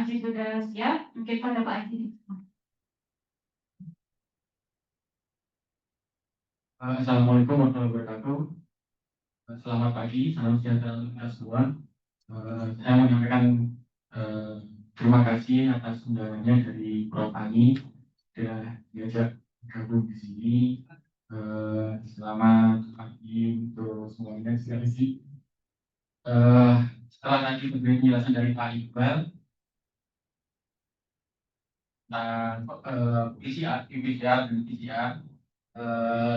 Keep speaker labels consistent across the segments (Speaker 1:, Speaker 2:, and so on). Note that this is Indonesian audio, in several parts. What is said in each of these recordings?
Speaker 1: Aji sudah siap, mungkin pada Pak Aji.
Speaker 2: Assalamualaikum warahmatullahi wabarakatuh. Selamat pagi, salam sejahtera untuk kita semua. Saya menyampaikan terima kasih atas undangannya dari Prof. Ani sudah diajak gabung di sini. Selamat pagi untuk semuanya sekali lagi. Setelah tadi penjelasan dari Pak Iqbal tentang PCR, dan PCR,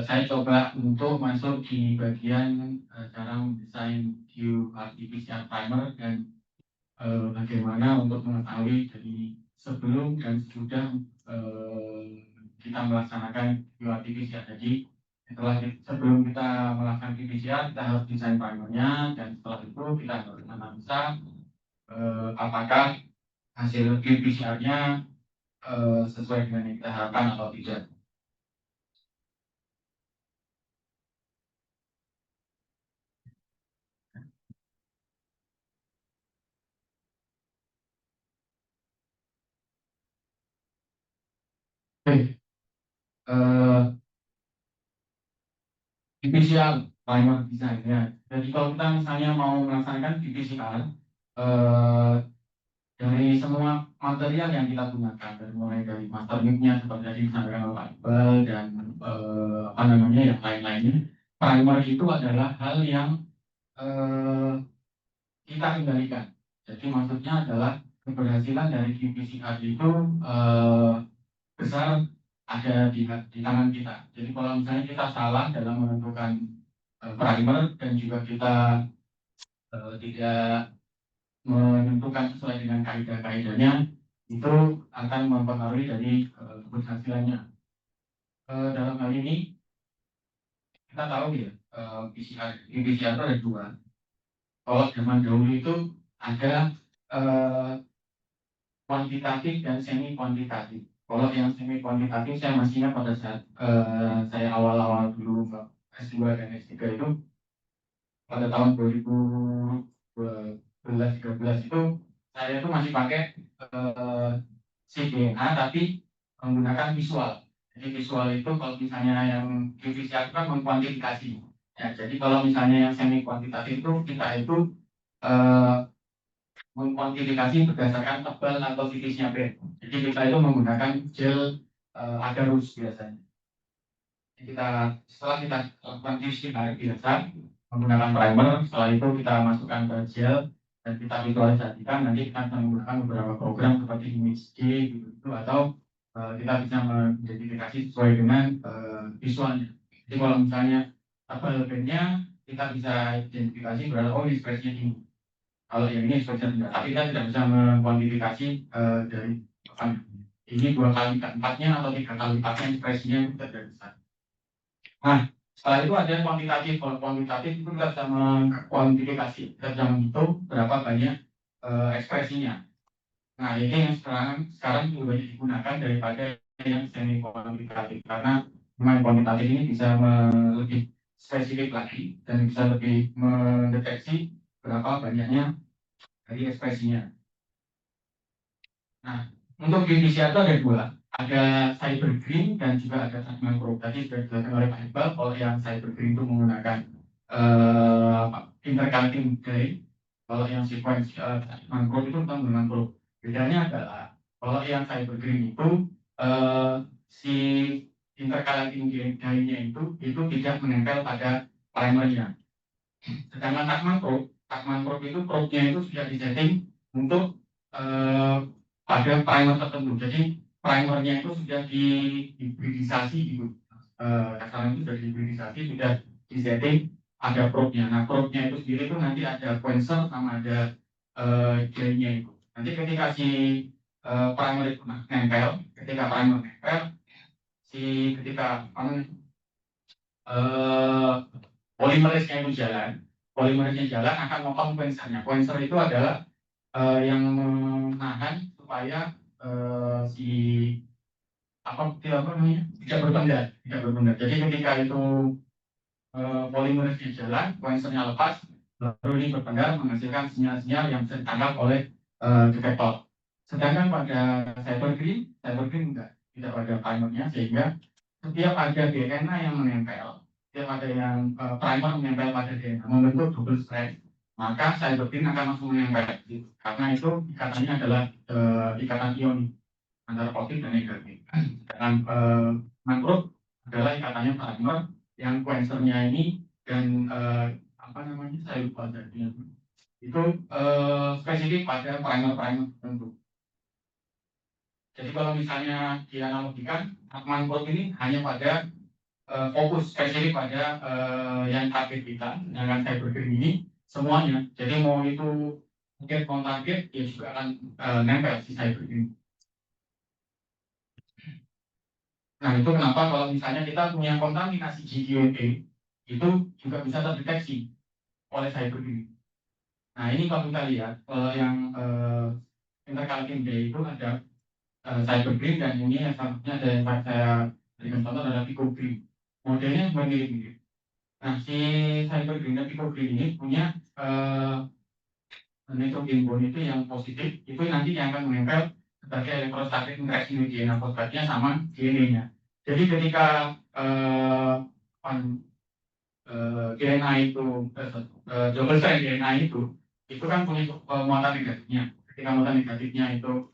Speaker 2: saya coba untuk masuk di bagian cara mendesain qRT-PCR primer dan bagaimana untuk mengetahui dari sebelum dan sesudah kita melaksanakan qRT-PCR. Jadi sebelum kita melakukan PCR, kita harus desain primernya, dan setelah itu kita harus analisa apakah hasil qPCR-nya sesuai dengan yang kita harapkan atau tidak. qPCR primer desainnya. Jadi kalau kita misalnya mau melaksanakan qPCR dari semua material yang kita gunakan, dari mulai dari master nya seperti tadi disampaikan oleh Pak Iqbal dan yang lain-lainnya, primer itu adalah hal yang kita kendalikan. Jadi maksudnya adalah keberhasilan dari qPCR itu besar ada di tangan kita. Jadi kalau misalnya kita salah dalam menentukan primer dan juga kita tidak menentukan sesuai dengan kaidah-kaidahnya, itu akan mempengaruhi dari keberhasilannya. Dalam hal ini kita tahu ya, PCR itu ada dua. Kalau zaman dahulu itu ada kuantitatif dan semi kuantitatif. Kalau yang semi kuantitatif saya masih ingat pada saat saya awal-awal dulu S2 dan S3 itu pada tahun 2012-13 itu saya itu masih pakai cDNA tapi menggunakan visual. Jadi visual itu kalau misalnya yang qPCR kan mengkuantifikasi. Ya, jadi kalau misalnya yang semi kuantitatif itu kita itu mengkuantifikasi berdasarkan tebal atau tipisnya bed. Jadi kita itu menggunakan gel agarus biasanya. Jadi setelah kita lakukan qPCR biasa menggunakan primer, setelah itu kita masukkan ke gel dan kita visualisasikan. Nanti kita akan menggunakan beberapa program seperti ImageJ gitu, atau kita bisa mengidentifikasi sesuai dengan visualnya. Jadi kalau misalnya tebal bednya, kita bisa identifikasi berapa ekspresinya ini. Kalau yang ini ekspresinya tidak, tapi kita tidak bisa mengkuantifikasi dari ini 2 kali lipatnya atau 3 kali lipatnya ekspresinya itu tidak bisa. Nah, setelah itu ada kuantitatif. Kalau kuantitatif itu kita bisa mengkuantifikasi, kita bisa menghitung berapa banyak ekspresinya. Nah, ini yang sekarang lebih banyak digunakan daripada yang semi kuantitatif, karena memang kuantitatif ini bisa lebih spesifik lagi dan bisa lebih mendeteksi berapa banyaknya dari ekspresinya. Nah, untuk qPCR itu ada dua. Ada cybergreen dan juga ada Tasman Pro. Tadi sudah dijelaskan oleh Pak Iqbal, kalau yang cybergreen itu menggunakan intercalating delay. Kalau yang sequence Tasman Pro itu menggunakan Pro. Bedanya adalah kalau yang cybergreen itu si intercalating delay-nya itu tidak menempel pada primernya. Sedangkan Tasman Pro itu probe-nya itu sudah disetting untuk pada primer tertentu. Jadi primernya itu sudah dihibridisasi gitu. Kasarnya itu sudah dihibridisasi, sudah disetting ada probe-nya. Nah, probe-nya itu sendiri itu nanti ada quencher sama ada gel-nya itu. Nanti ketika si primer itu nempel, ketika primer nempel, ketika polimerase-nya itu jalan akan motong quencher-nya. Quencher itu adalah yang menahan supaya si tidak berpendar. Jadi ketika itu polimerase jalan, quencher-nya lepas, lalu ini berpendar menghasilkan sinyal-sinyal yang bisa ditangkap oleh detektor. Sedangkan pada cybergreen enggak, tidak pada primernya, sehingga setiap ada DNA yang menempel, setiap ada yang primer menempel pada DNA membentuk double strand, maka cybergreen akan langsung menempel gitu. Karena itu ikatannya adalah ikatan ion antara positif dan negatif. Sedangkan mangrove adalah ikatannya primer yang quenchernya ini dan apa namanya, saya lupa tadi itu spesifik pada primer-primer tertentu. Jadi kalau misalnya dianalogikan, mangrove ini hanya pada fokus spesifik pada yang target kita, sedangkan cybergreen ini semuanya. Jadi mau itu target non target, ya juga akan nempel si cybergreen. Nah itu kenapa kalau misalnya kita punya kontaminasi GDOA itu juga bisa terdeteksi oleh cybergreen. Nah ini kalau kita lihat yang intercalating day itu ada cybergreen, dan ini yang selanjutnya ada yang saya berikan contoh adalah Pico Green. Modelnya mirip-mirip. Nah si cybergreen dan Pico Green ini punya nitrogen bond itu yang positif, itu nanti yang akan menempel sebagai elektrostatik interaksi DNA fosfatnya sama DNA-nya. Jadi ketika DNA itu double strand DNA itu kan punya muatan negatifnya. Ketika muatan negatifnya itu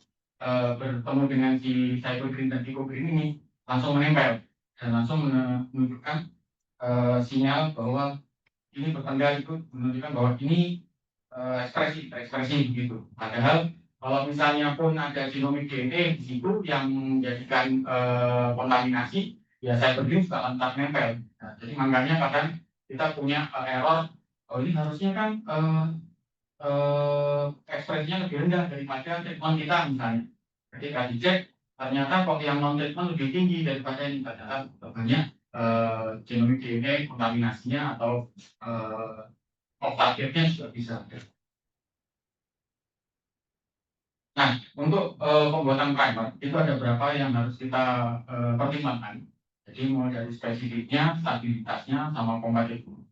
Speaker 2: bertemu dengan si cytokinin dan chemokinin ini, langsung menempel dan langsung menunjukkan sinyal bahwa ini bertanda, itu menunjukkan bahwa ini ekspresi begitu. Padahal kalau misalnya pun ada genomik DNA di situ yang menjadikan kontaminasi, ya cytokinin juga akan tetap nempel. Nah, jadi makanya kadang kita punya error, oh ini harusnya kan ekspresinya lebih rendah daripada treatment kita misalnya. Ketika dicek, ternyata kok yang non treatment lebih tinggi daripada yang ternyata banyak genomik DNA kontaminasinya atau off targetnya juga bisa ada. Nah, untuk pembuatan primer itu ada berapa yang harus kita pertimbangkan. Jadi mulai dari spesifiknya, stabilitasnya, sama kompatibilitas.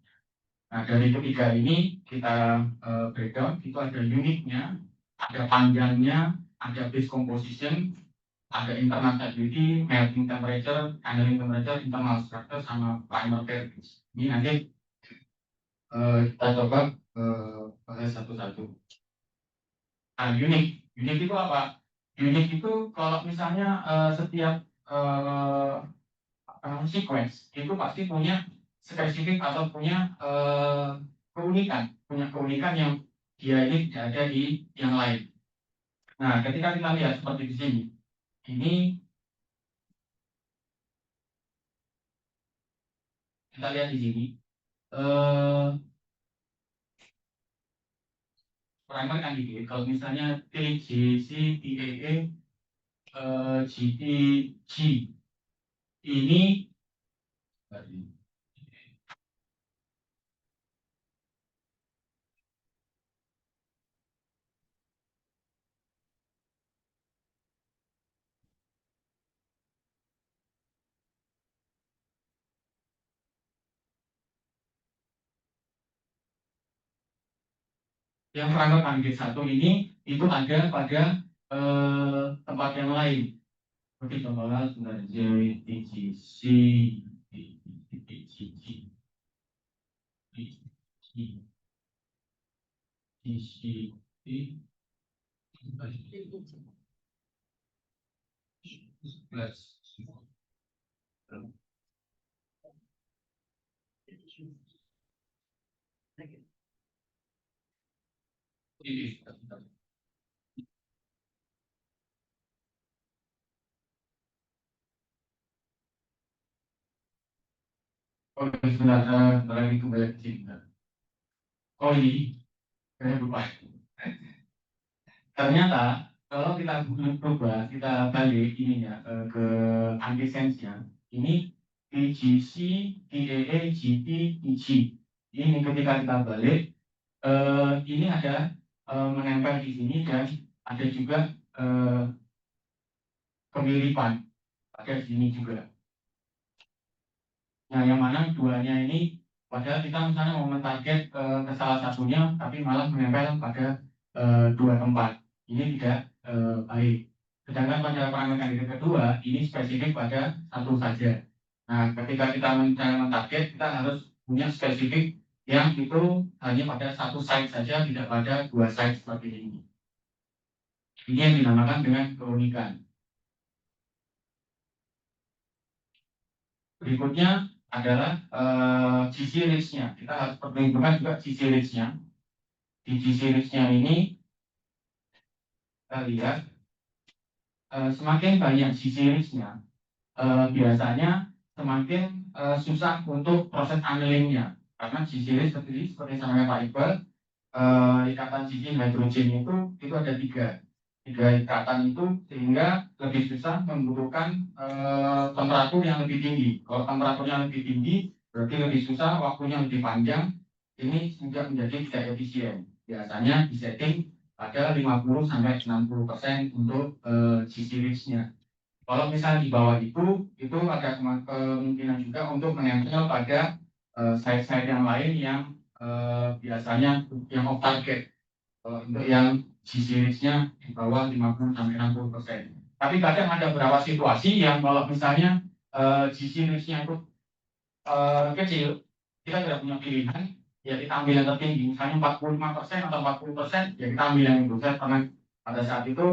Speaker 2: Nah, dari ketiga ini kita breakdown, itu ada unitnya, ada panjangnya, ada base composition, ada internal stability, melting temperature, handling temperature, internal structure, sama primer characteristics. Ini nanti kita coba bahas satu-satu. Nah, unit itu apa? Unit itu kalau misalnya setiap sequence itu pasti punya spesifik atau punya keunikan yang dia ini tidak ada di yang lain. Nah, ketika kita lihat seperti di sini, ini kita lihat di sini, primer candidate kalau misalnya TGC, TAA, GTG ini yang primer candidate satu ini itu ada pada tempat yang lain. Seperti contohnya sebentar, JTGC, TGC, Oh, sebentar, sebentar lagi kembali ke sini. Oh ini, saya lupa. Ternyata kalau kita coba kita balik ini ya ke antisensnya, ini TGC, TAA, GT, TG. Ini ketika kita balik, ini ada menempel di sini, dan ada juga kemiripan pada sini juga. Nah, yang mana duanya ini, padahal kita misalnya mau mentarget ke salah satunya, tapi malah menempel pada dua tempat. ini tidak baik. Sedangkan pada parameter kandidat kedua ini spesifik pada satu saja. Nah, ketika kita mentarget, kita harus punya spesifik yang itu hanya pada satu site saja, tidak pada dua site seperti ini. Ini yang dinamakan dengan keunikan. Berikutnya adalah GC reach-nya. Kita harus perhitungkan juga GC reach-nya. Di GC reach-nya ini kita lihat semakin banyak GC reach-nya, biasanya semakin susah untuk proses annealing-nya. Karena GC reach seperti sama Pak Iqbal, ikatan GC hidrogen itu ada tiga ikatan itu, sehingga lebih susah, membutuhkan temperatur yang lebih tinggi. Kalau temperaturnya lebih tinggi berarti lebih susah, waktunya lebih panjang. Ini juga menjadi tidak efisien. Biasanya disetting pada 50-60% untuk GC reach-nya. Kalau misalnya di bawah itu ada kemungkinan juga untuk menempel pada site-site yang lain yang biasanya yang off target. Untuk yang GC-nya di bawah 50-60%. Tapi kadang ada beberapa situasi yang kalau misalnya GC-nya itu kecil, kita tidak punya pilihan, ya kita ambil yang tertinggi, misalnya 45% atau 40%, ya kita ambil yang itu. Saya pernah pada saat itu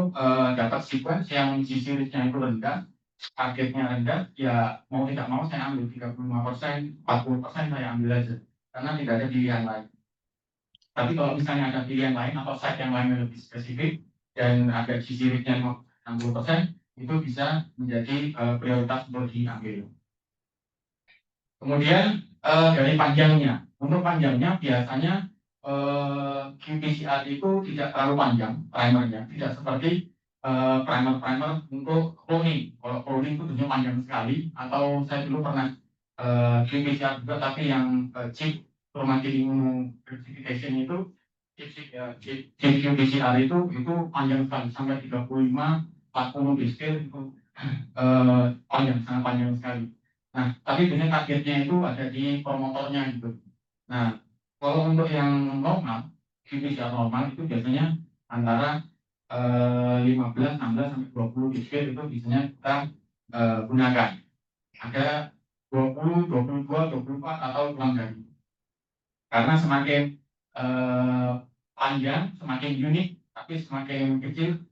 Speaker 2: dapat sequence yang GC-nya itu rendah, targetnya rendah, ya mau tidak mau saya ambil 35%, 40% saya ambil aja, karena tidak ada pilihan lain. Tapi kalau misalnya ada pilihan lain atau site yang lain yang lebih spesifik dan ada GC rate-nya 60%, itu bisa menjadi prioritas untuk diambil. Kemudian dari panjangnya, untuk panjangnya biasanya qPCR itu tidak terlalu panjang primernya, tidak seperti primer untuk cloning. Kalau cloning itu tentunya panjang sekali, atau saya dulu pernah qPCR juga, tapi yang chip chromatin immunodiversification itu chip qPCR itu panjang sekali, sampai 35-40 base itu panjang, sangat panjang sekali. Nah, tapi biasanya targetnya itu ada di promotornya gitu. Nah, kalau untuk yang normal, qPCR normal itu biasanya antara 15, 16 sampai 20 base itu biasanya kita gunakan. Ada 20, 22, 24 atau kurang dari. Karena semakin panjang, semakin unik, tapi semakin kecil,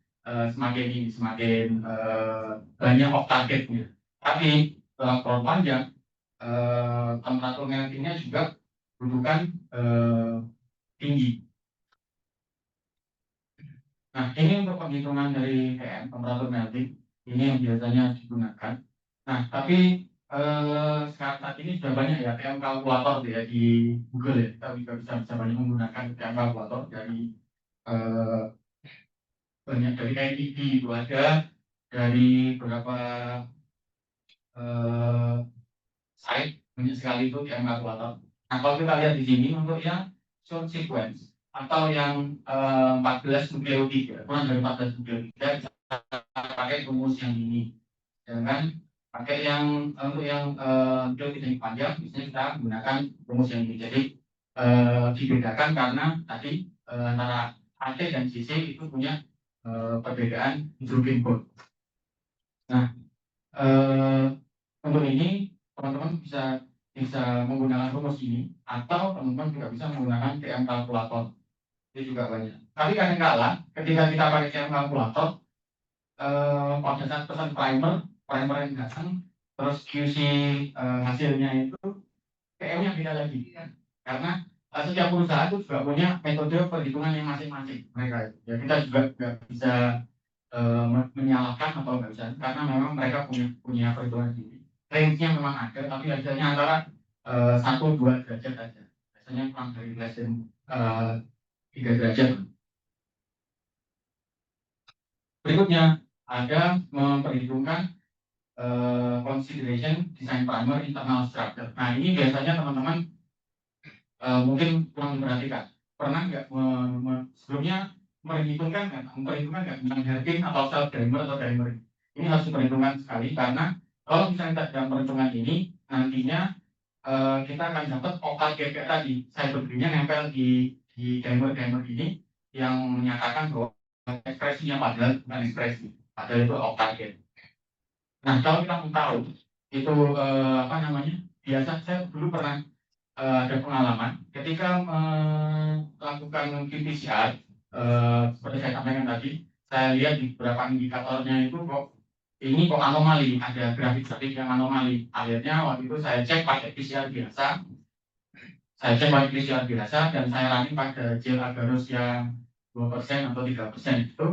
Speaker 2: semakin banyak off targetnya. Tapi kalau panjang, temperatur meltingnya juga butuhkan tinggi. Nah, ini untuk penghitungan dari PM, temperatur melting, ini yang biasanya digunakan. Nah, tapi saat ini sudah banyak ya PM kalkulator ya di Google ya. Kita juga bisa banyak menggunakan PM kalkulator dari banyak dari NID itu ada, dari beberapa site banyak sekali itu PM kalkulator. Nah, kalau kita lihat di sini untuk yang short sequence atau yang 14 nukleotida, kurang dari 14 nukleotida, bisa pakai rumus yang ini. Jangan pakai yang untuk yang nukleotida yang panjang, biasanya kita gunakan rumus yang ini. Jadi dibedakan karena tadi antara AT dan CC itu punya perbedaan hidrogen bond. Nah, untuk ini teman-teman bisa menggunakan rumus ini, atau teman-teman juga bisa menggunakan TM kalkulator. Itu juga banyak. Tapi kadang-kala ketika kita pakai TM kalkulator, pada saat pesan primer yang datang, terus QC hasilnya itu PM-nya beda lagi. Karena setiap perusahaan itu juga punya metode perhitungan yang masing-masing mereka. Ya kita juga nggak bisa menyalahkan atau nggak bisa, karena memang mereka punya perhitungan sendiri. Range-nya memang ada, tapi hasilnya antara 1-2 derajat saja. Biasanya kurang dari less than 3 derajat. Berikutnya ada memperhitungkan consideration design primer internal structure. Nah, ini biasanya teman-teman mungkin kurang diperhatikan. Pernah nggak sebelumnya memperhitungkan tentang Herkin atau self dimer atau dimer? Ini harus diperhitungkan sekali, karena kalau misalnya dalam perhitungan ini nantinya kita akan dapat okal GP tadi, cyber nya nempel di dimer ini yang menyatakan bahwa ekspresinya padahal bukan ekspresi, padahal itu off target. Nah, kalau kita mau tahu itu apa namanya, biasa saya dulu pernah ada pengalaman ketika melakukan PCR, seperti saya sampaikan tadi, saya lihat di beberapa indikatornya itu kok ini kok anomali, ada grafik-grafik yang anomali. Akhirnya waktu itu saya cek pakai PCR biasa, dan saya running pada gel agarose yang 2% atau 3% itu.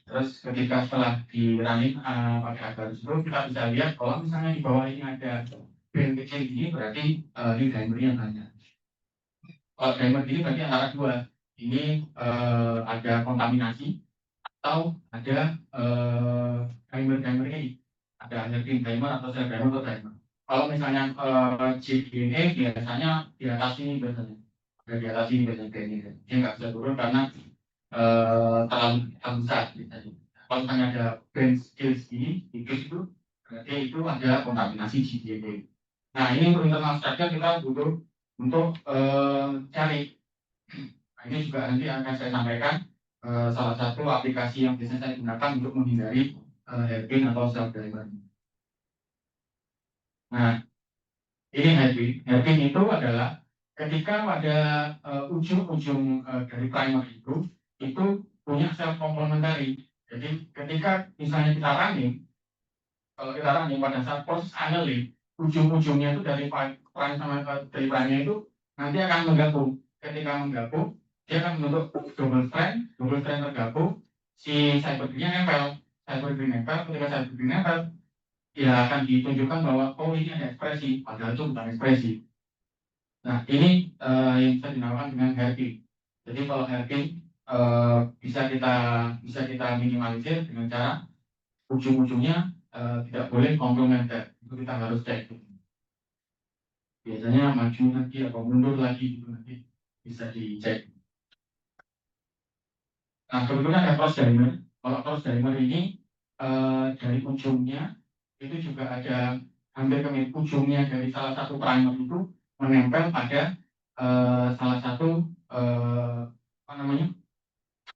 Speaker 2: Terus ketika setelah di running pakai agarose itu, kita bisa lihat kalau misalnya di bawah ini ada band kecil ini, berarti ini dimernya banyak. Kalau dimer ini berarti antara dua, ini ada kontaminasi atau ada dimer ini, ada herpin dimer atau sel dimer atau dimer. Kalau misalnya JDNA biasanya di atas ini biasanya, ada di atas ini biasanya ini, dia nggak bisa turun karena terlalu besar biasanya. Kalau misalnya ada band kecil segini, itu berarti itu ada kontaminasi JDNA. Nah, ini untuk internal structure kita butuh untuk cari. Nah, ini juga nanti akan saya sampaikan salah satu aplikasi yang biasanya saya gunakan untuk menghindari herpin atau self dimer. Nah, ini herpin. Herpin itu adalah ketika pada ujung-ujung dari primer itu punya sel komplementari. Jadi ketika misalnya kita running, kalau kita running pada saat proses annealing, ujung-ujungnya itu dari prime sama dari prime itu nanti akan menggabung. Ketika menggabung, dia akan membentuk double strand tergabung, si cybergrid-nya nempel. Cybergrid nempel, ketika cybergrid nempel, ya akan ditunjukkan bahwa oh ini ada ekspresi, padahal itu bukan ekspresi. Nah, ini yang bisa dinamakan dengan hairpin. Jadi kalau hairpin bisa kita minimalisir dengan cara ujung-ujungnya tidak boleh komplementer. Itu kita harus cek. Biasanya maju lagi atau mundur lagi itu nanti bisa dicek. Nah, kebetulan ada cross dimer. Kalau cross dimer ini dari ujungnya itu juga ada hampir ke ujungnya dari salah satu primer itu menempel pada salah satu apa namanya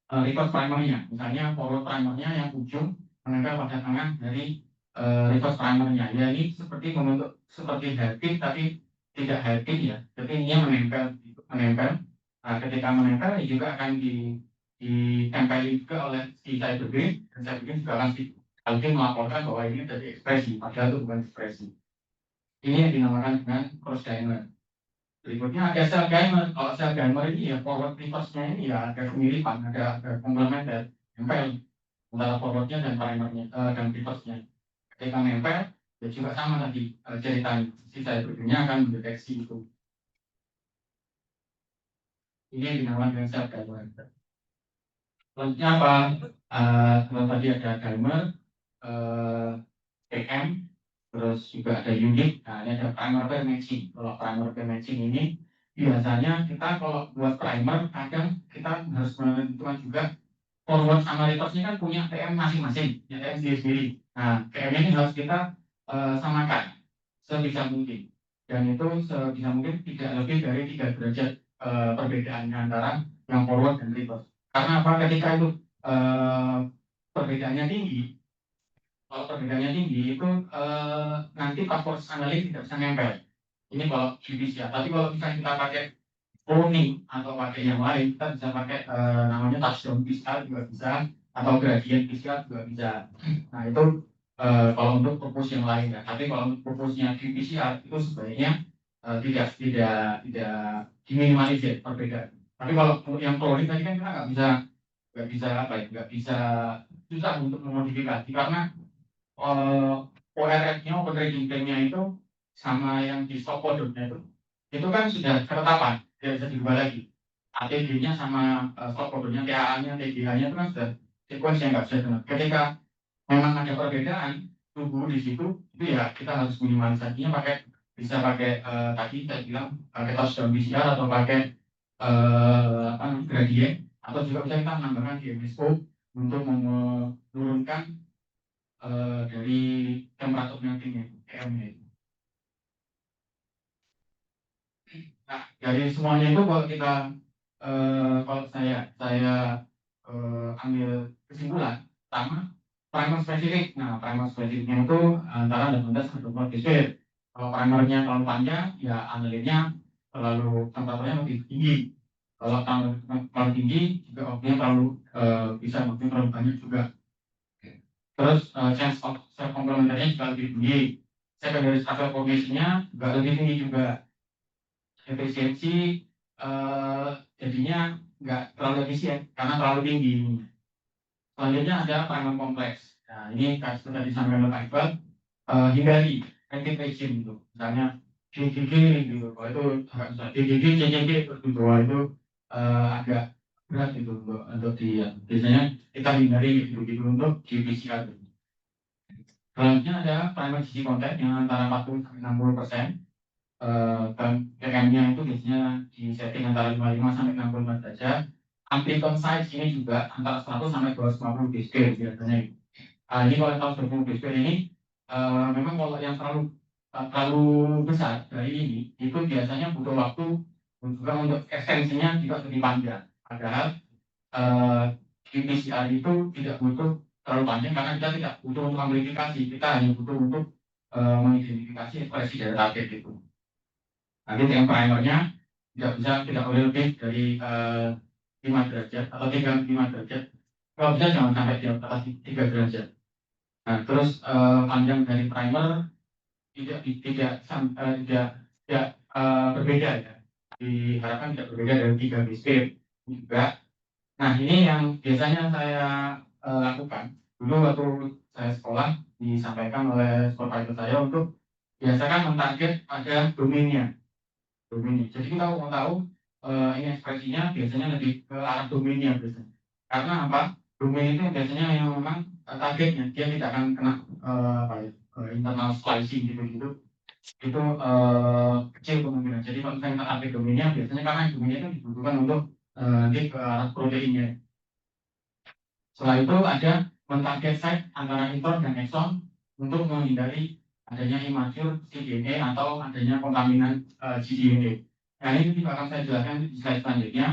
Speaker 2: reverse primernya. Misalnya forward primernya yang ujung menempel pada tengah dari reverse primernya. Ya, ini seperti membentuk seperti hairpin tapi tidak hairpin ya. Jadi ini menempel. Nah, ketika menempel juga akan ditempelin juga oleh si cybergrid, dan cybergrid juga akan melaporkan bahwa ini dari ekspresi, padahal itu bukan ekspresi. Ini yang dinamakan dengan cross dimer. Berikutnya ada sel dimer. Kalau sel dimer ini ya forward reverse-nya ini ya ada kemiripan, ada komplementer, nempel antara forwardnya dan primernya dan reverse-nya. Ketika nempel, ya juga sama tadi ceritanya. Si cybergrid-nya akan mendeteksi itu. Ini yang dinamakan dengan sel dimer. Selanjutnya apa? Kalau tadi ada dimer, PM, terus juga ada unit. Nah, ini ada primer pair matching. Kalau primer pair matching ini biasanya kita kalau buat primer kadang kita harus menentukan juga forward sama reverse-nya kan punya TM masing-masing, ya TM sendiri. Nah, TM ini harus kita samakan sebisa mungkin. Dan itu sebisa mungkin tidak lebih dari 3 derajat perbedaannya antara yang forward dan reverse. Karena apa? Ketika itu perbedaannya tinggi, kalau perbedaannya tinggi itu nanti pas proses analisis tidak bisa nempel. Ini kalau judicial. Tapi kalau misalnya kita pakai cloning atau pakai yang lain, kita bisa pakai namanya touchdown PCR juga bisa, atau gradient PCR juga bisa. Nah, itu kalau untuk purpose yang lain ya. Tapi kalau untuk purpose-nya di PCR itu sebaiknya tidak diminimalisir perbedaan. Tapi kalau yang cloning tadi kan kita nggak bisa apa ya, nggak bisa, susah untuk memodifikasi karena ORF-nya, open trading plan-nya itu sama yang di stock kodenya itu kan sudah ketetapan, tidak bisa dirubah lagi. ATD-nya sama stock kodenya, TAA-nya, TDH-nya itu kan sudah sequence yang nggak bisa dengar. Ketika memang ada perbedaan tubuh di situ, itu ya kita harus minimalisasinya bisa pakai tadi saya bilang pakai touchdown PCR atau pakai apa namanya gradient, atau juga bisa kita menambahkan di MSO untuk menurunkan dari temperaturnya tinggi, EM-nya itu. Nah, dari semuanya itu kalau kita kalau saya ambil kesimpulan pertama primer spesifik. Nah, primer spesifiknya itu antara 18 sampai 24 BSP. Kalau primernya terlalu panjang, ya anilirnya terlalu temperaturnya lebih tinggi. Kalau terlalu tinggi, juga oksigen terlalu bisa oksigen terlalu banyak juga. Terus chance of self complementarnya juga lebih tinggi. Secondary structure formation-nya juga lebih tinggi juga. Efisiensi jadinya nggak terlalu efisien karena terlalu tinggi. Selanjutnya ada primer kompleks. Nah, ini kasus tadi disampaikan oleh Pak Iqbal, hindari repetition gitu. Misalnya GGG gitu, kalau itu agak susah. GGG, CCG itu bahwa itu agak berat gitu untuk di biasanya kita hindari gitu untuk di PCR. Selanjutnya ada primer GC content yang antara 40 sampai 60%. Dan PM-nya itu biasanya di setting antara 55 sampai 65 derajat. Amplicon size ini juga antara 100 sampai 250 dB biasanya. Ini kalau 120 dB ini memang kalau yang terlalu besar dari ini itu biasanya butuh waktu juga untuk ekstensinya juga lebih panjang. Padahal di PCR itu tidak butuh terlalu panjang karena kita tidak butuh untuk amplifikasi, kita hanya butuh untuk mengidentifikasi ekspresi dari target itu. Nanti yang primernya tidak boleh lebih dari 5 derajat atau 35 derajat. Kalau bisa jangan sampai di atas 3 derajat. Nah, terus panjang dari primer tidak berbeda ya. Diharapkan tidak berbeda dari 3 BSP juga. Nah, ini yang biasanya saya lakukan. Dulu waktu saya sekolah disampaikan oleh supervisor saya untuk biasakan mentarget pada domainnya. Jadi kita mau tahu ini ekspresinya biasanya lebih ke arah domainnya biasanya. Karena apa? Domain itu biasanya yang memang targetnya dia tidak akan kena internal splicing gitu-gitu. Itu kecil kemungkinan. Jadi kalau misalnya kita target domainnya biasanya karena domainnya itu dibutuhkan untuk nanti ke arah proteinnya. Setelah itu ada mentarget site antara intron dan exon untuk menghindari adanya immature cDNA atau adanya kontaminan cDNA. Nah, ini juga akan saya jelaskan di slide selanjutnya.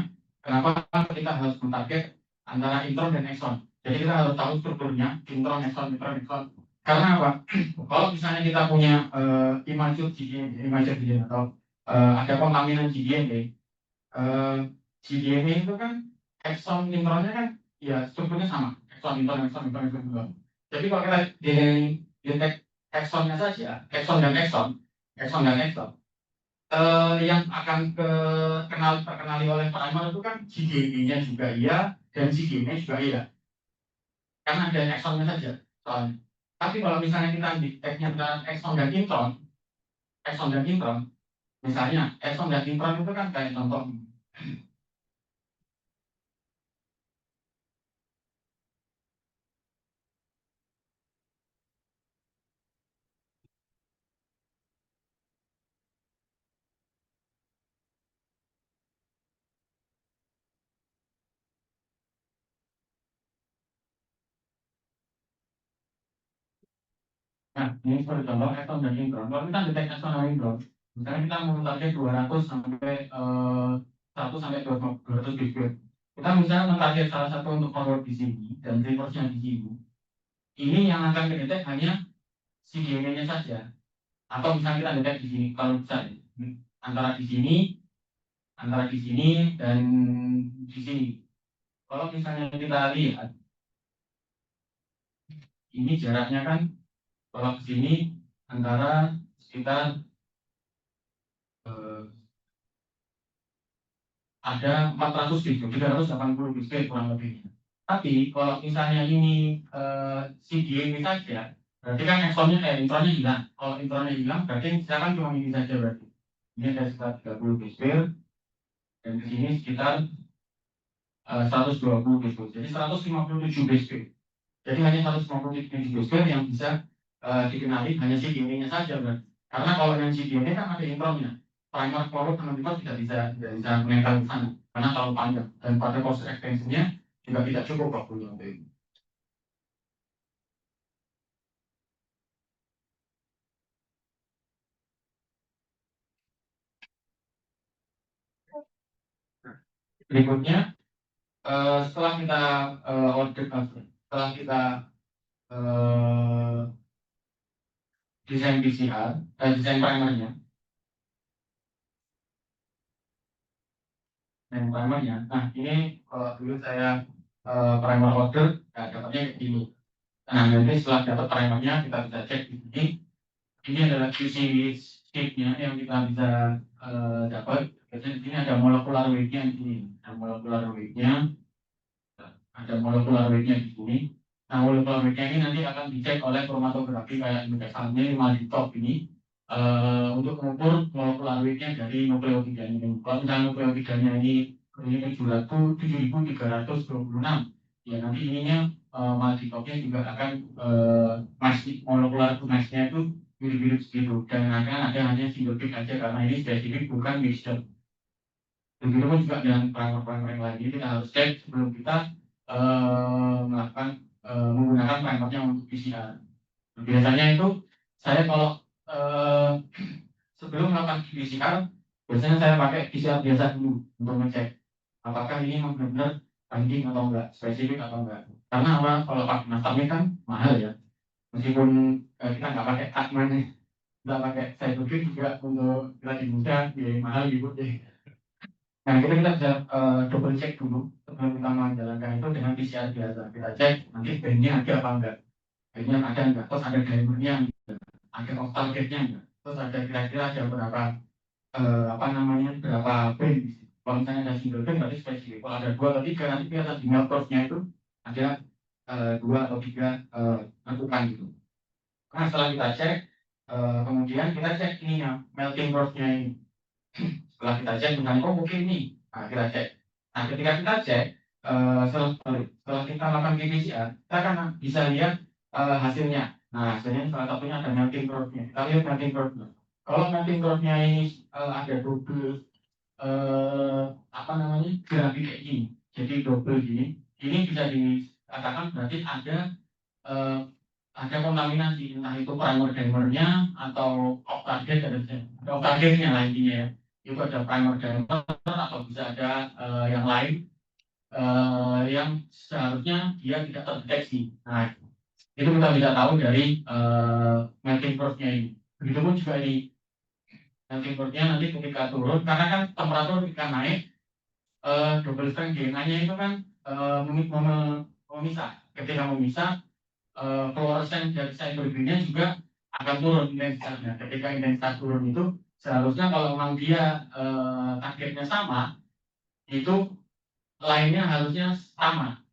Speaker 2: Kenapa kita harus mentarget antara intron dan exon? Jadi kita harus tahu strukturnya intron, exon. Karena apa? Kalau misalnya kita punya immature cDNA atau ada kontaminan cDNA, cDNA itu kan exon intronnya kan ya strukturnya sama, exon intron. Jadi kalau kita detek exonnya saja, exon dan exon, yang akan terkenali oleh primer itu kan cDNA-nya juga iya dan cDNA juga iya, karena ada exonnya saja soalnya. Tapi kalau misalnya kita deteknya antara exon dan intron, misalnya exon dan intron itu kan kayak contoh. Nah, ini seperti contoh exon dan intron. Kalau kita detek exon dan intron, misalnya kita mau target 200 sampai 100 sampai 200 bit. Kita misalnya mentarget salah satu untuk forward di sini dan reverse-nya di sini. Ini yang akan kita hanya si DNA-nya saja. Atau misalnya kita detek di sini, kalau bisa antara di sini, dan di sini. Kalau misalnya kita lihat, ini jaraknya kan kalau ke sini antara sekitar ada 400 bit, 380 bit kurang lebih. Tapi kalau misalnya ini CDA saja, berarti kan intronnya hilang. Kalau intronnya hilang, berarti misalkan cuma ini saja berarti. Ini ada sekitar 30 bit dan di sini sekitar 120 bit. Jadi 157 bit. Jadi hanya 157 bit yang bisa dikenali hanya CDA-nya saja berarti. Karena kalau yang CDA kan ada intronnya. Primer forward teman-teman tidak bisa menempel ke sana karena terlalu panjang dan pada proses extensionnya juga tidak cukup waktunya untuk itu. Berikutnya setelah kita order, setelah kita eh, desain PCR, desain primernya, nah ini kalau dulu saya primer order, nah, dapatnya kayak gini. Nah nanti setelah dapat primernya kita bisa cek di sini. Ini adalah QC sheet-nya yang kita bisa dapat. Jadi di sini ada molecular weight-nya di sini, ada molecular weight-nya, di sini. Nah, molecular weight-nya ini nanti akan dicek oleh kromatografi kayak misalnya 5 di top ini untuk mengukur molecular weight-nya dari nukleotidanya ini. Kalau misalnya nukleotidanya ini 7.326, ya nanti ininya multi-topnya juga akan molecular mass-nya itu mirip-mirip segitu, dan akan ada hanya single peak aja karena ini spesifik bukan mixture. Begitu pun juga dengan primer-primer yang lain, kita harus cek sebelum kita melakukan menggunakan primernya untuk PCR. Biasanya itu saya kalau sebelum melakukan PCR, biasanya saya pakai PCR biasa dulu untuk ngecek apakah ini benar-benar binding atau enggak, spesifik atau enggak. Karena apa? Kalau pakai nasabnya kan mahal ya. Meskipun kita nggak pakai Atman, nggak pakai cytokine juga untuk kita di Indonesia biaya mahal gitu deh. Nah kita bisa double check dulu sebelum kita menjalankan itu dengan PCR biasa. Kita cek nanti bandnya ada apa enggak, bandnya ada enggak, terus ada dimernya, ada octal gate-nya enggak, terus ada kira-kira ada berapa apa namanya berapa band. Kalau misalnya ada single band berarti spesifik. Kalau ada 2 atau 3 nanti kita tinggal curve-nya itu ada 2 atau 3 tentukan gitu. Nah setelah kita cek, kemudian kita cek ininya melting curve-nya ini. Setelah kita cek misalnya oh oke nih, nah kita cek. Nah ketika kita cek setelah kita lakukan PCR, kita kan bisa lihat hasilnya. Nah hasilnya salah satunya ada melting curve-nya. Kita lihat melting curve-nya. Kalau melting curve-nya ini ada double apa namanya grafik kayak gini, jadi double gini, ini bisa dikatakan berarti eh, ada kontaminasi, entah itu primer dimernya atau off target, ada off targetnya lah intinya ya. Itu ada primer dimer atau bisa ada yang lain yang seharusnya dia tidak terdeteksi. Nah itu kita bisa tahu dari melting curve-nya ini. Begitupun juga ini melting curve-nya nanti ketika turun, karena kan temperatur ketika naik, double strand DNA-nya itu kan memisah. Ketika memisah, fluoresensi dari cytokine juga akan turun intensitasnya. Ketika intensitas turun itu seharusnya kalau memang dia targetnya sama, itu lainnya harusnya sama.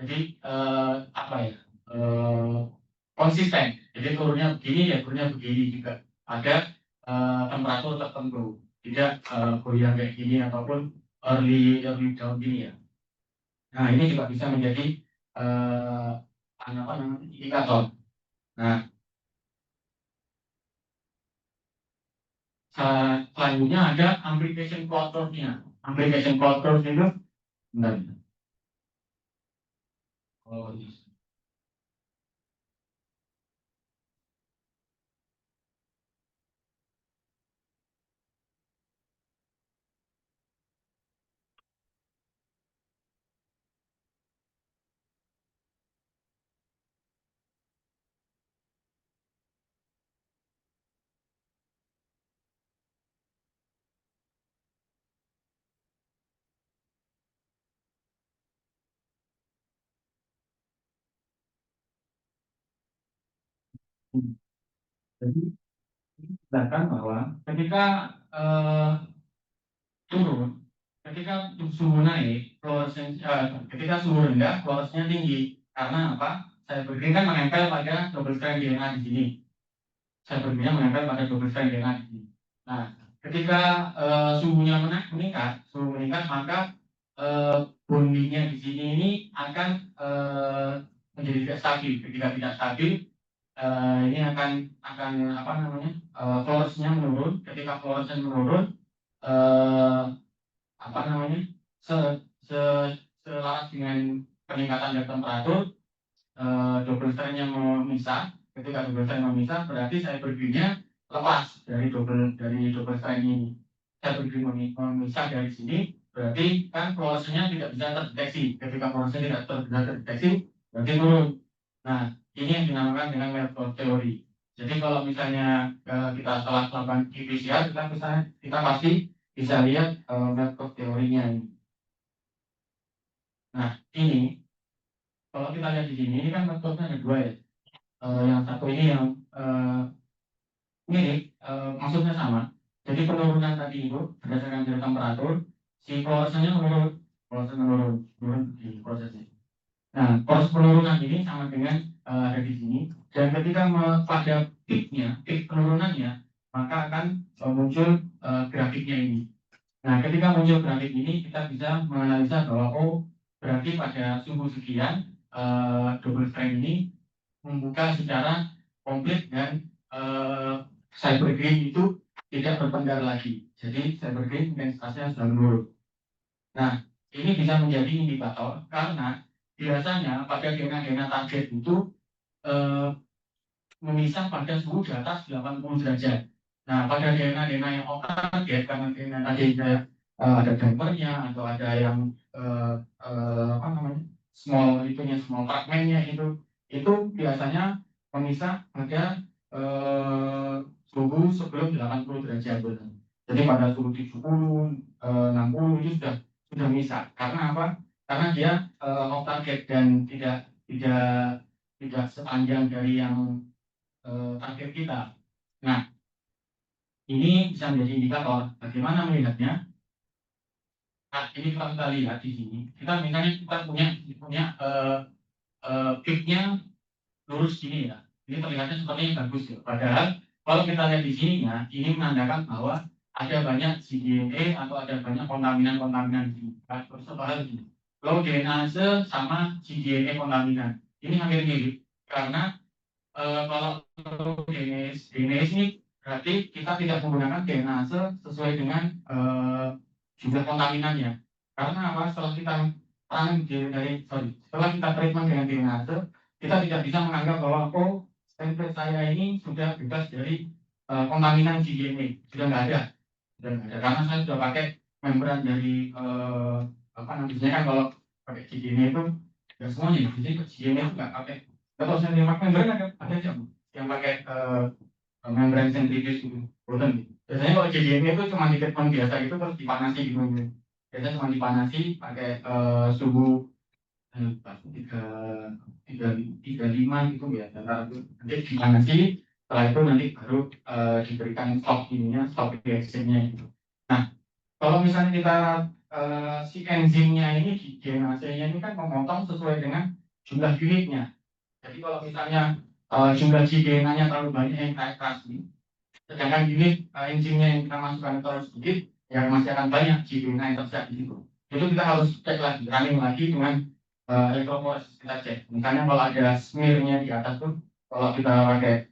Speaker 2: Jadi apa ya? Konsisten. Jadi turunnya begini ya turunnya begini juga. Ada temperatur tertentu. Tidak goyang kayak gini ataupun early down gini ya. Nah ini juga bisa menjadi apa namanya indikator. Nah selanjutnya ada amplification factor-nya. Amplification factor itu benar. Oh, jadi sedangkan bahwa ketika turun, ketika suhu naik, ketika suhu rendah, fluoressensinya tinggi. Karena apa? Saya berdiri kan menempel pada double strand DNA di sini. Saya berdiri menempel pada double strand DNA di sini. Nah, ketika suhunya meningkat, maka bondingnya di sini ini akan menjadi tidak stabil. Ketika tidak stabil, ini akan apa namanya fluoresnya menurun. Ketika fluoresnya menurun, eh, apa namanya se, se selaras dengan peningkatan dari temperatur, double strandnya memisah. Ketika double strand memisah, berarti saya berdirinya lepas dari double strand ini. Saya berdiri memisah dari sini, berarti kan fluoressennya tidak bisa terdeteksi. Ketika fluoressennya tidak bisa terdeteksi, berarti turun. Nah, ini yang dinamakan dengan Medcalf teori. Jadi kalau misalnya kita salah melakukan qPCR, kita pasti bisa lihat Medcalf teorinya ini. Nah, ini kalau kita lihat di sini, ini kan Medcalfnya ada dua ya. Yang satu ini yang mirip, maksudnya sama. Jadi penurunan tadi itu berdasarkan dari temperatur, si fluoressennya menurun, fluorescen menurun di prosesnya. Nah, proses penurunan ini sama dengan ada di sini. Dan ketika pada peak penurunannya, maka akan muncul grafiknya ini. Nah, ketika muncul grafik ini, kita bisa menganalisa bahwa berarti pada suhu sekian double frame ini membuka secara komplit dan cybergreen itu tidak bertengkar lagi. Jadi cybergreen intensitasnya sudah menurun. Nah, ini bisa menjadi indikator karena biasanya pada gena-gena target itu memisah pada suhu di atas 80 derajat. Nah, pada gena-gena yang off target, karena gena tadi kayak ada dampernya atau ada yang apa namanya small fragmentnya itu biasanya memisah pada suhu sebelum 80 derajat. Jadi pada suhu 70, 60 itu sudah misah. Karena apa? Karena dia off target dan tidak sepanjang dari yang target kita. Nah, ini bisa menjadi indikator. Bagaimana melihatnya? Nah, ini kalau kita lihat di sini, misalnya kita punya peak-nya lurus gini ya. Ini terlihatnya sepertinya bagus ya. Padahal kalau kita lihat di sininya, ini menandakan bahwa ada banyak cDNA atau ada banyak kontaminan-kontaminan di sini. Terus apa hal ini? Low DNase sama cDNA kontaminan. Ini hampir mirip karena kalau DNase ini berarti kita tidak menggunakan DNase sesuai dengan jumlah kontaminannya. Karena apa? Setelah kita treatment dengan DNase, kita tidak bisa menganggap bahwa template saya ini sudah bebas dari kontaminan cDNA. Sudah nggak ada. Karena saya sudah pakai membran dari apa namanya kan kalau pakai cDNA itu ya semuanya. Jadi cDNA itu nggak pakai. Kalau saya pakai membran ada aja yang pakai membran sentrifuge gitu, protein gitu. Biasanya kalau cDNA itu cuma di treatment biasa itu terus dipanasi gitu. Biasanya cuma dipanasi pakai suhu tiga lima gitu ya. Nanti dipanasi, setelah itu nanti baru diberikan stop reaction-nya gitu. Nah, kalau misalnya kita si enzimnya ini di DNase-nya ini kan memotong sesuai dengan jumlah unitnya. Jadi kalau misalnya jumlah cDNA-nya terlalu banyak yang kayak kasih, sedangkan unit enzimnya yang kita masukkan terlalu sedikit, ya masih akan banyak cDNA yang tersedia di situ. Itu kita harus cek lagi, running lagi dengan elektroforesis kita cek. Misalnya kalau ada smear-nya di atas tuh, kalau kita pakai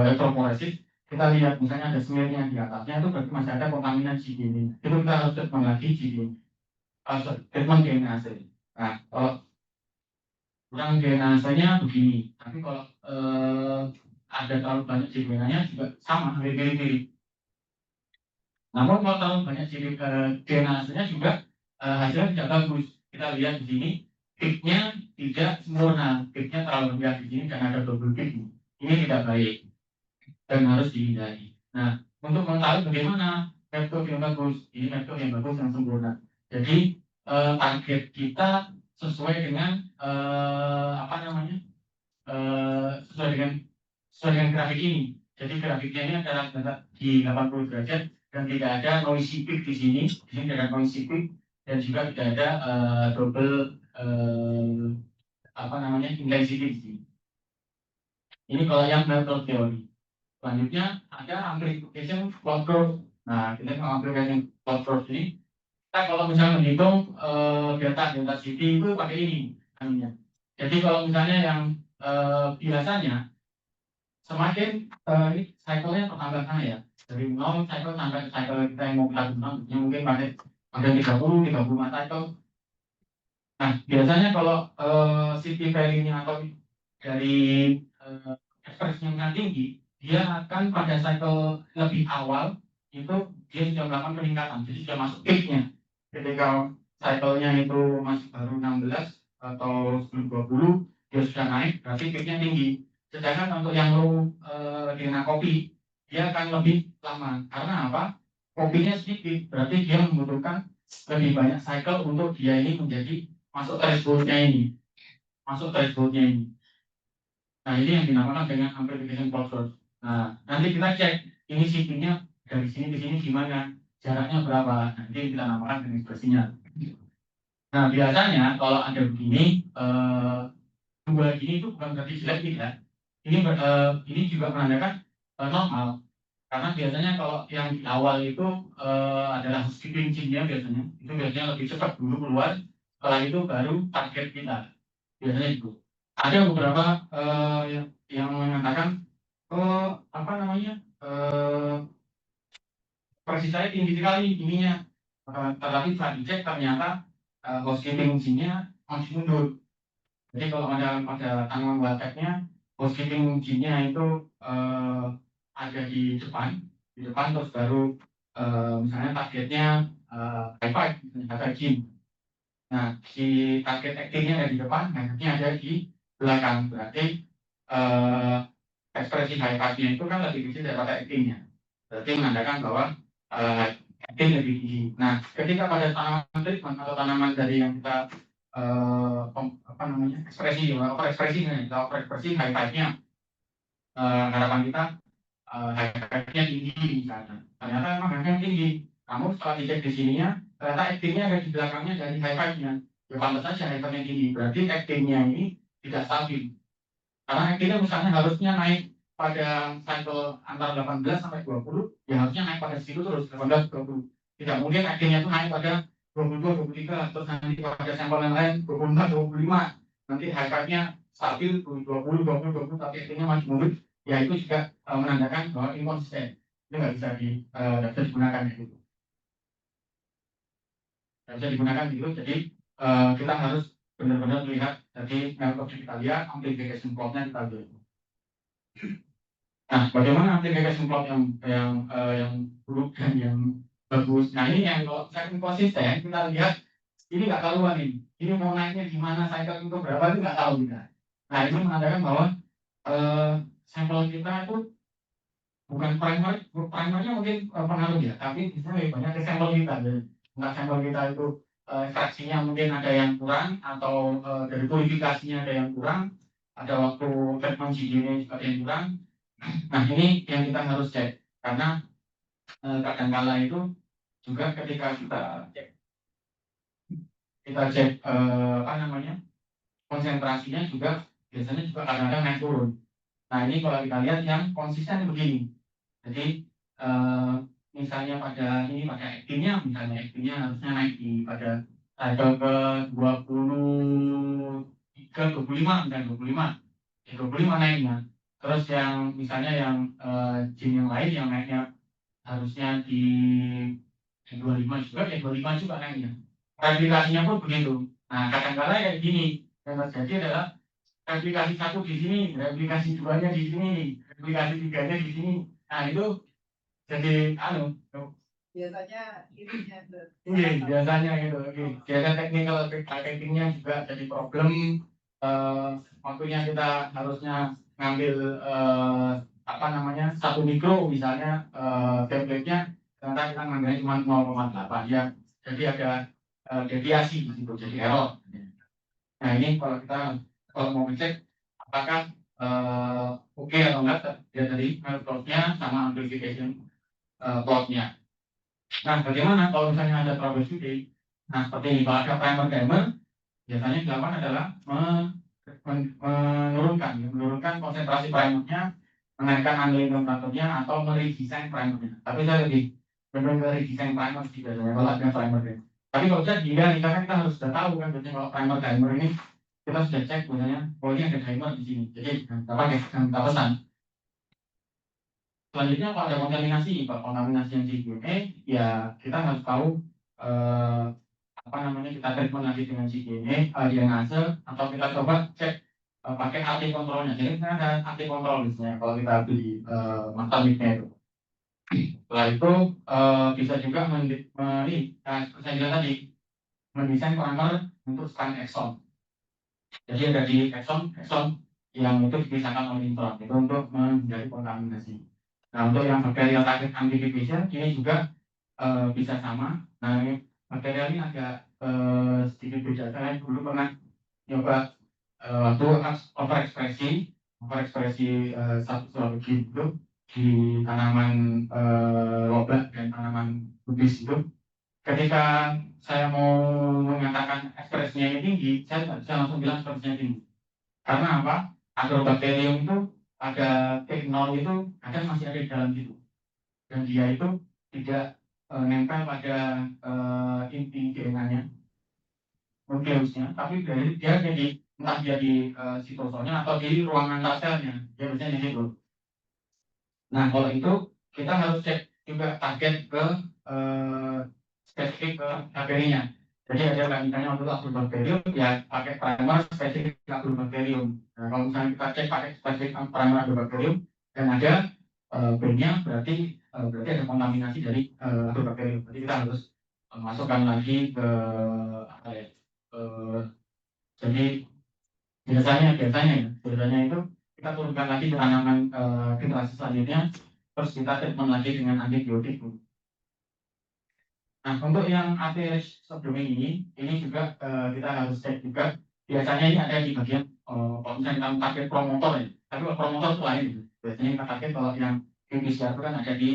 Speaker 2: elektroforesis, kita lihat misalnya ada smear-nya di atasnya itu berarti masih ada kontaminan cDNA. Itu kita harus treatment lagi cDNA, treatment DNase. Nah, kalau kurang DNase-nya begini, tapi kalau ada terlalu banyak cDNA-nya juga sama, mirip-mirip. Namun kalau terlalu banyak DNase-nya juga hasilnya tidak bagus. Kita lihat di sini, peak-nya tidak sempurna, peak-nya terlalu rendah di sini dan ada double peak. Ini tidak baik dan harus dihindari. Nah, untuk mengetahui bagaimana metode yang bagus, ini metode yang bagus yang sempurna. Jadi target kita sesuai dengan apa namanya? Sesuai dengan grafik ini. Jadi grafiknya ini adalah di 80 derajat dan tidak ada noisy peak di sini. Di sini tidak ada noisy peak dan juga tidak ada double apa namanya intensity di sini. Ini kalau yang Medcalf teori. Selanjutnya ada amplification plot curve. Nah, kita mau amplification plot curve ini, kita kalau misalnya menghitung delta CT itu pakai ini namanya. Jadi kalau misalnya yang biasanya semakin ini cycle-nya bertambah sana ya. Dari 0 cycle sampai cycle kita yang mau kita gunakan, yang mungkin pakai ada 35 cycle. Nah, biasanya kalau CT value-nya atau dari ekspresinya tinggi, dia akan pada cycle lebih awal itu dia sudah melakukan peningkatan, jadi sudah masuk peak-nya. ketika cycle-nya itu masih baru 16 atau sebelum 20 dia sudah naik, berarti peaknya tinggi. Sedangkan untuk yang low dengan kopi dia akan lebih lama. Karena apa? Kopinya sedikit, berarti dia membutuhkan lebih banyak cycle untuk dia ini menjadi masuk threshold-nya ini, masuk threshold-nya ini. Nah, ini yang dinamakan dengan amplification clock source. Nah, nanti kita cek ini CP-nya dari sini ke sini gimana, jaraknya berapa. Nanti kita namakan dengan ekspresinya. Nah, biasanya kalau ada begini, dua gini itu bukan berarti jelek tidak. Ini juga menandakan normal. Karena biasanya kalau yang di awal itu adalah housekeeping gene-nya biasanya. Itu biasanya lebih cepat dulu keluar, setelah itu baru target kita. Biasanya itu. Ada beberapa yang mengatakan, apa namanya, versi saya tinggi sekali ininya. Tetapi setelah dicek ternyata housekeeping gene-nya masih mundur. Jadi kalau pada tanaman wild-type-nya, housekeeping gene-nya itu ada di depan terus baru misalnya targetnya high five, misalnya gene. Nah, si target actingnya ada di depan, targetnya ada di belakang. Berarti ekspresi high five-nya itu kan lebih kecil daripada actingnya. Berarti menandakan bahwa acting lebih tinggi. Nah, ketika pada tanaman treatment atau tanaman dari yang kita apa namanya ekspresi high five-nya, harapan kita high five-nya tinggi misalnya. Ternyata memang high five tinggi. Kamu setelah dicek di sininya, ternyata actingnya ada di belakangnya dari high five-nya. Ya pantas saja high five-nya tinggi. Berarti actingnya ini tidak stabil. Karena actingnya misalnya harusnya naik pada cycle antara 18 sampai 20, ya harusnya naik pada situ terus 18 20. Tidak mungkin actingnya itu naik pada 22 23 terus nanti pada sampel yang lain 24 25. Nanti high five-nya stabil 20 20 tapi actingnya masih mundur. Ya itu juga menandakan bahwa inkonsisten. Itu nggak bisa digunakan gitu. Nggak bisa digunakan gitu. Jadi kita harus benar-benar melihat dari metode kita lihat, amplification plot-nya kita lihat. Nah, bagaimana amplification plot yang buruk dan yang bagus? Nah, ini yang kalau saya konsisten, kita lihat ini nggak tahuan ini. Ini mau naiknya di mana, cycle itu berapa itu nggak tahu kita. Nah, ini menandakan bahwa sampel kita itu bukan primernya mungkin pengaruh ya, tapi bisa lebih banyak ke sampel kita. Nah, sampel kita itu ekstraksinya mungkin ada yang kurang atau dari purifikasinya ada yang kurang, ada waktu treatment GDN juga ada yang kurang. Nah, ini yang kita harus cek karena kadang-kala itu juga ketika kita cek apa namanya konsentrasinya juga biasanya juga kadang-kadang naik turun. Nah, ini kalau kita lihat yang konsisten begini. Jadi misalnya pada actingnya harusnya naik di pada cycle ke 23 25 dan 25 naiknya. Terus yang misalnya yang gene yang lain yang naiknya harusnya di 25 juga, ya 25 juga naiknya. Replikasinya pun begitu. Nah, kadang-kadang kayak gini yang terjadi adalah replikasi satu di sini, replikasi duanya di sini, replikasi tiganya di sini. Nah, itu jadi biasanya biasanya gitu. Biasanya technical packagingnya juga jadi problem. Waktunya kita harusnya ngambil apa namanya 1 mikro misalnya template-nya, ternyata kita ngambilnya cuma 0,8 ya. Jadi ada deviasi di situ, jadi error. Nah, ini kalau mau ngecek apakah oke atau enggak ya dari metode-nya sama amplification plot-nya. Nah, bagaimana kalau misalnya ada troubleshooting? Nah, seperti ini, kalau ada primer timer, biasanya dilakukan adalah menurunkan konsentrasi primernya, menaikkan handling temperaturnya, atau meredesign primernya. Tapi saya lebih benar-benar redesign primer sih biasanya kalau ada primer. Tapi kalau bisa dihindari, karena kita harus sudah tahu kan, biasanya kalau primer timer ini kita sudah cek biasanya, oh ini ada timer di sini. Jadi kita pesan. Selanjutnya kalau ada kontaminasi yang CGMA, ya kita harus tahu apa namanya kita treatment lagi dengan CGMA, dienase, atau kita coba cek pakai AT kontrolnya. Jadi kita ada AT kontrol misalnya kalau kita beli master mix-nya itu. Setelah itu bisa juga saya bilang tadi mendesain primer untuk scan exon. Jadi ada di exon yang itu dipisahkan oleh intron itu untuk menghindari kontaminasi. Nah untuk yang bakterial target amplification ini juga bisa sama. Nah ini bakterial ini agak sedikit beda. Saya dulu pernah nyoba waktu overekspresi satu zoologi itu di tanaman lobak dan tanaman kubis itu. Ketika saya mau mengatakan ekspresinya ini tinggi, saya tidak bisa langsung bilang ekspresinya tinggi. Karena apa? Agrobakterium itu ada T0 itu kadang masih ada di dalam situ. Dan dia itu tidak nempel pada inti DNA-nya, nukleusnya, tapi dia jadi entah dia di sitosolnya atau di ruangan selnya. Dia biasanya di situ. Nah, kalau itu kita harus cek juga target ke eh, spesifik ke bakterinya. Jadi ada yang misalnya untuk agrobakterium ya pakai primer spesifik agrobakterium. Nah, kalau misalnya kita cek pakai spesifik primer agrobakterium dan ada B-nya berarti ada kontaminasi dari agrobakterium. Jadi kita harus masukkan lagi ke apa ya? eh, jadi biasanya itu kita turunkan lagi ke tanaman generasi selanjutnya, terus kita treatment lagi dengan antibiotik. Nah untuk yang ATS sebelum ini juga kita harus cek juga. Biasanya ini ada di bagian kalau misalnya kita target promotor ya, tapi kalau promotor itu lain. Biasanya kita target kalau yang PCR itu kan ada di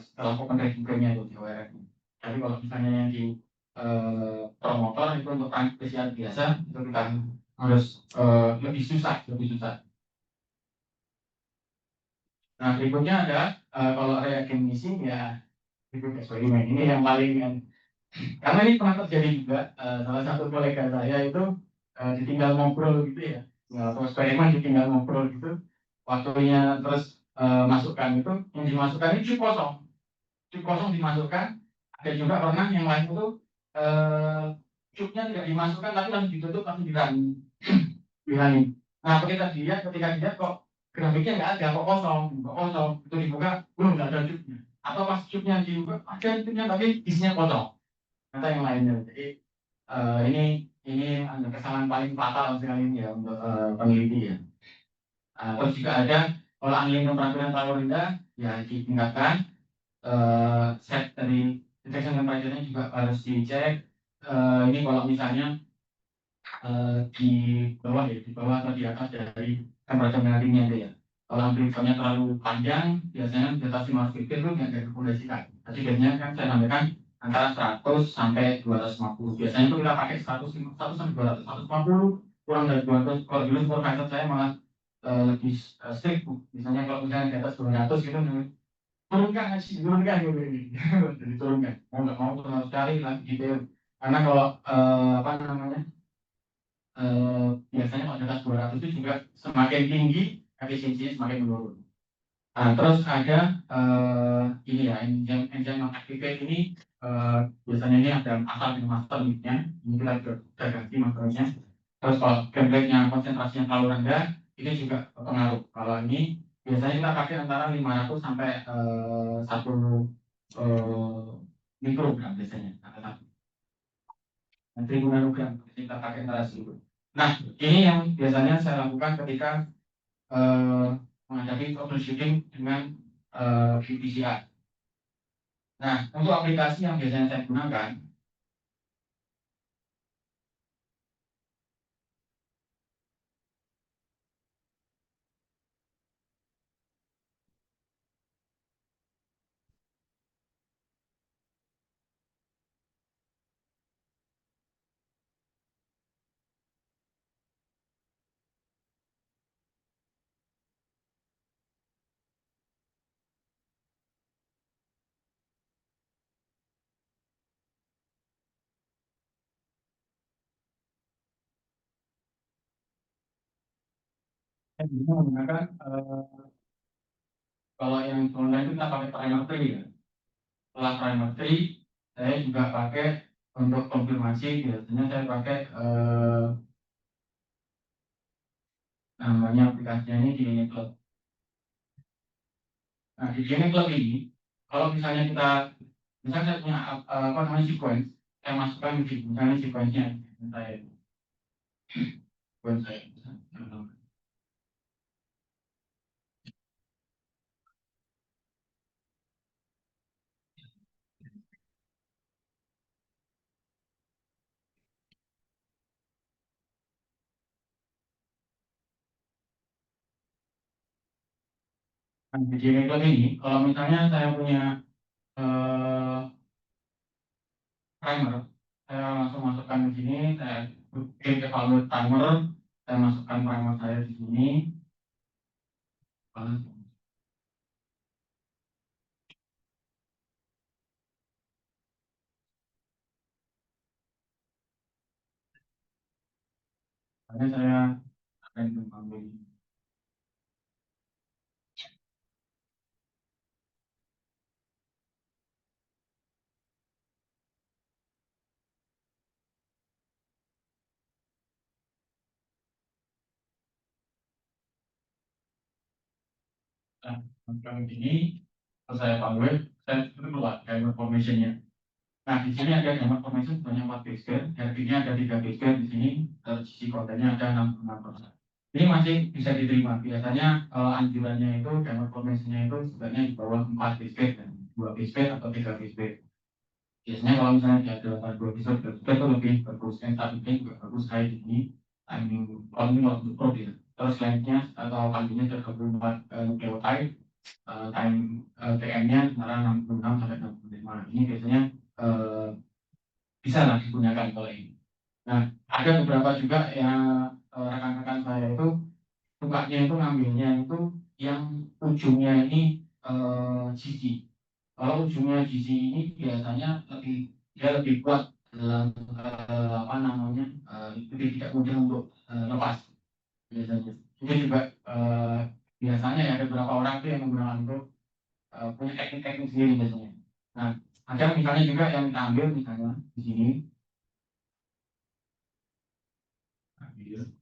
Speaker 2: setelah open registrnya itu di ORF. Tapi kalau misalnya yang di promotor itu untuk PCR biasa itu kita harus lebih susah. Nah, berikutnya ada kalau reagen misi ya ikut eksperimen ini yang paling karena ini pernah terjadi juga salah satu kolega saya itu ditinggal ngobrol gitu ya, atau eksperimen ditinggal ngobrol gitu, waktunya terus masukkan itu yang dimasukkan ini cup kosong dimasukkan, ada juga pernah yang lain itu cupnya tidak dimasukkan tapi langsung ditutup langsung bilangin. Nah, ketika dilihat kok grafiknya nggak ada, kok kosong, itu dibuka, belum nggak ada cupnya. Atau pas cupnya dibuka, ada cupnya tapi isinya kosong. Kata yang lainnya. Jadi ini ada kesalahan paling fatal sekali ini ya untuk peneliti ya. Terus juga ada kalau angin temperaturan terlalu rendah, ya ditingkatkan set dari detection temperature-nya juga harus dicek. Ini kalau misalnya di di bawah atau di atas dari temperatur meltingnya itu ya. Kalau amplifikasinya terlalu panjang, biasanya di atas 500 Kelvin itu nggak direkomendasikan. Tapi biasanya kan saya sampaikan antara 100 sampai 250. Biasanya itu kita pakai 100 sampai 200, 150 kurang dari 200. Kalau dulu supervisor saya malah lebih strict. Misalnya kalau misalnya di atas 200 gitu, turunkan gitu ini. Jadi turunkan. Mau nggak mau terus cari lagi detail. Karena kalau apa namanya biasanya kalau di atas 200 itu juga semakin tinggi efisiensinya semakin menurun. Nah, terus ada ini ya enzim non activate ini biasanya ini ada asal dengan master nya ini kita sudah ganti masternya. Terus kalau template-nya konsentrasinya terlalu rendah ini juga pengaruh. Kalau ini biasanya kita pakai antara 500 sampai 1 mikrogram biasanya. Nanti nanogram kita pakai antara situ. Nah, ini yang biasanya saya lakukan ketika menghadapi troubleshooting dengan qPCR. Nah, untuk aplikasi yang biasanya saya gunakan, saya bisa menggunakan kalau yang online itu kita pakai primer tree ya. Setelah primer tree, saya juga pakai untuk konfirmasi biasanya saya pakai namanya aplikasinya ini di Club. Nah, di Club ini Kalau misalnya misalnya saya punya apa namanya sequence, saya masukkan di misalnya sequence-nya saya sequence saya di Gmail ini, kalau misalnya saya punya eh, timer, saya langsung masukkan di sini, saya klik evaluate timer, saya masukkan timer saya di sini. Makanya saya akan mengambil masukkan ini, terus saya evaluate, saya keluar timer formation-nya. Nah, di sini ada gambar formation sebanyak 4 baseband, RP-nya ada 3 baseband di sini, terus sisi kontennya ada 66%. Ini masih bisa diterima. Biasanya anjurannya itu gambar formation-nya itu sebenarnya di bawah 4 baseband, dan 2 baseband atau 3 baseband. Biasanya kalau misalnya di ada 2 baseband, itu lebih bagus. Stability juga bagus kayak di sini. Timing on untuk pro ya. Terus length-nya atau panjangnya 34 kilobyte, time TM-nya antara 66 sampai 65. Ini biasanya eh, bisa lah digunakan kalau ini. Nah, ada beberapa juga yang rekan-rekan saya itu sukanya itu ngambilnya itu yang ujungnya ini GC. Kalau ujungnya GC ini biasanya dia lebih kuat dalam apa namanya itu tidak mudah untuk lepas biasanya. Ini juga biasanya ya ada beberapa orang tuh yang menggunakan itu punya teknik-teknik sendiri biasanya. Nah, ada misalnya juga yang kita ambil misalnya di sini. Ambil.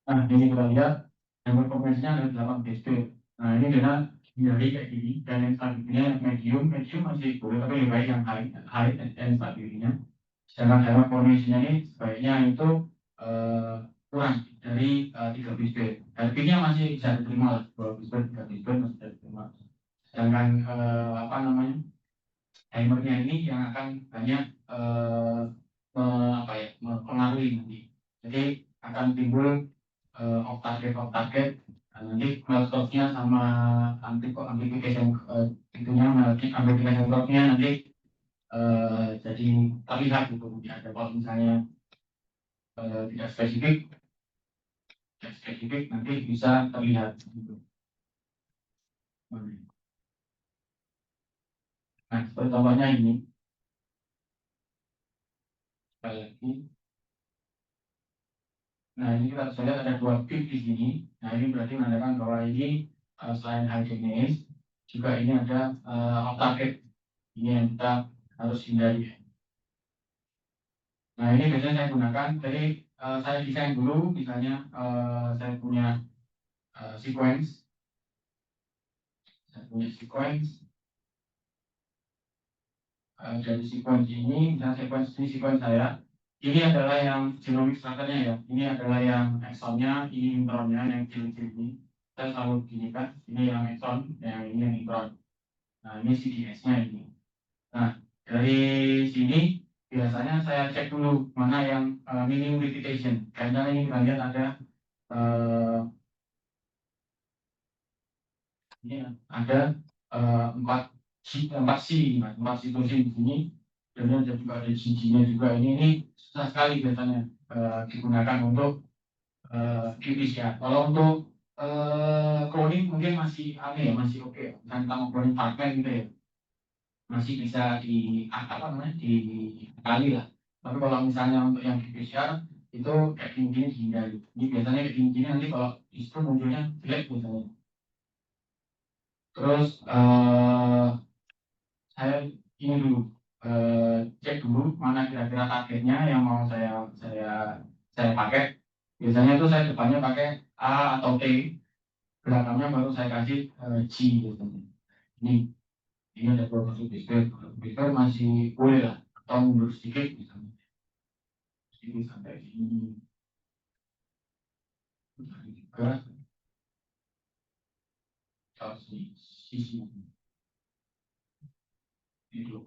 Speaker 2: Nah, ini kita lihat yang berpotensinya ada 8 BSP. Nah, ini dengan hindari kayak gini, dan yang stabilnya medium, medium masih boleh, tapi lebih baik yang high and stabilnya. Sedangkan hemat formasinya ini sebaiknya itu eh, kurang dari 3 BSP. HP-nya masih bisa diterima lah, 2 BSP, 3 BSP masih bisa diterima. Sedangkan apa namanya, timernya ini yang akan banyak apa ya, mempengaruhi nanti. Jadi akan timbul off target nanti milestone-nya sama amplification itunya amplification curve-nya nanti jadi terlihat gitu. Ada kalau misalnya tidak spesifik nanti bisa terlihat gitu. Nah, seperti contohnya ini sekali lagi. Nah, ini kita bisa lihat ada 2 pip di sini. Nah, ini berarti menandakan bahwa ini selain high juga ini ada off target. Ini yang kita harus hindari. Nah, ini biasanya saya gunakan. Jadi saya desain dulu, misalnya saya punya sequence, dari sequence ini, misalnya sequence saya. Ini adalah yang genomic structure-nya ya. Ini adalah yang exon-nya, ini intronnya yang ciri-ciri ini. Saya selalu gini kan, ini yang exon, yang ini yang intron. Nah, ini CDS-nya ini. Nah, dari sini biasanya saya cek dulu mana yang minimum repetition. Karena ini kita lihat ada eh, ini ada empat empat situasi di sini. Dan ada juga ada cincinnya juga. Ini susah sekali biasanya digunakan untuk QPCR. Kalau untuk cloning mungkin masih aneh ya, masih oke. Misalnya kita mau cloning fragment gitu ya. masih bisa dikali lah. Tapi kalau misalnya untuk yang di PCR itu kayak gini-gini dihindari. Ini biasanya kayak gini-gini nanti kalau justru munculnya jelek biasanya. Terus saya ini dulu cek dulu mana kira-kira targetnya yang mau saya pakai. Biasanya itu saya depannya pakai A atau T, belakangnya baru saya kasih G biasanya. Ini ada beberapa speaker masih boleh lah, atau mundur sedikit misalnya sedikit sampai sini juga sisi itu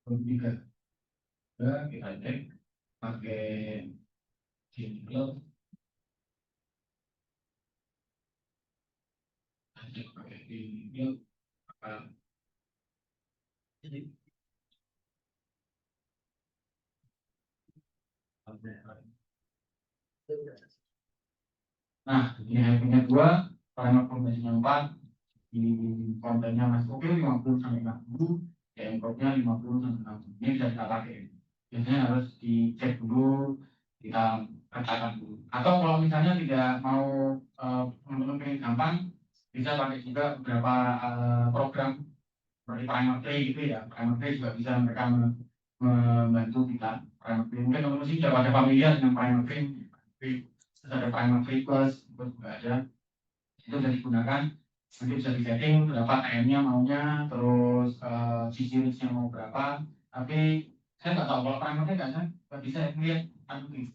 Speaker 2: ini juga kita cek pakai jingle, cek pakai jingle apa jadi nah ini happy-nya 2, parameter kompresinya 4, di kontennya masih oke 50 sampai 60, encode-nya 50 sampai 60. Ini bisa kita pakai. Biasanya harus dicek dulu, kita katakan dulu. Atau kalau misalnya tidak mau teman-teman pengen gampang, bisa pakai juga beberapa program seperti Primer Play gitu ya. Primer Play juga bisa mereka membantu kita. Primer Play mungkin teman-teman sih sudah pada familiar dengan Primer Play. Terus ada Primer Play Plus, itu juga ada. Itu bisa digunakan, nanti bisa di setting berapa TM-nya maunya, terus CC-nya mau berapa. Tapi saya nggak tahu kalau primernya nggak bisa lihat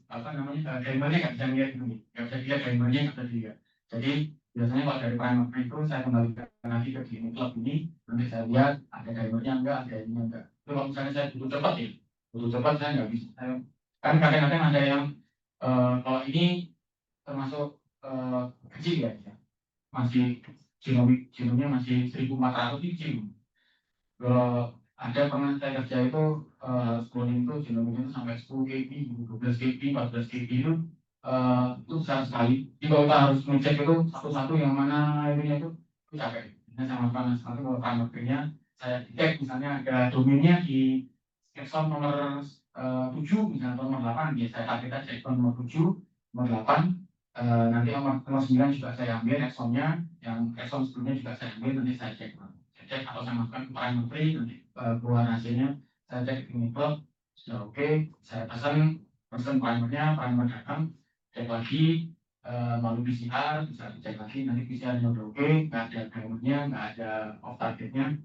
Speaker 2: apa namanya gamernya nggak bisa lihat gitu, nggak bisa lihat gamernya nggak bisa dilihat. Jadi biasanya kalau dari primer itu saya kembalikan lagi ke Gaming Club ini, nanti saya lihat ada gamernya enggak, ada ini enggak. Itu kalau misalnya saya butuh cepat ya, butuh cepat saya nggak bisa. Kan kadang-kadang ada yang kalau ini termasuk kecil ya, masih genomnya masih 1400 biji. Kalau ada pernah saya kerja itu scrolling itu genomnya itu sampai 10 KB, 12 KB, 14 KB itu besar sekali. Jadi kalau kita harus ngecek itu satu-satu yang mana ininya itu capek. Ini sama panas. Nanti kalau parameternya saya cek misalnya ada domainnya di Exxon nomor 7 misalnya atau nomor 8, ya saya target aja Exxon nomor 7, nomor 8. Nanti nomor 9 juga saya ambil Exxonnya, yang Exxon sebelumnya juga saya ambil, nanti saya cek atau saya masukkan ke parameter, nanti keluar hasilnya saya cek ini klub sudah oke, saya pesan primer datang, cek lagi, lalu PCR bisa dicek lagi, nanti PCR-nya udah oke, nggak ada timernya, nggak ada off targetnya,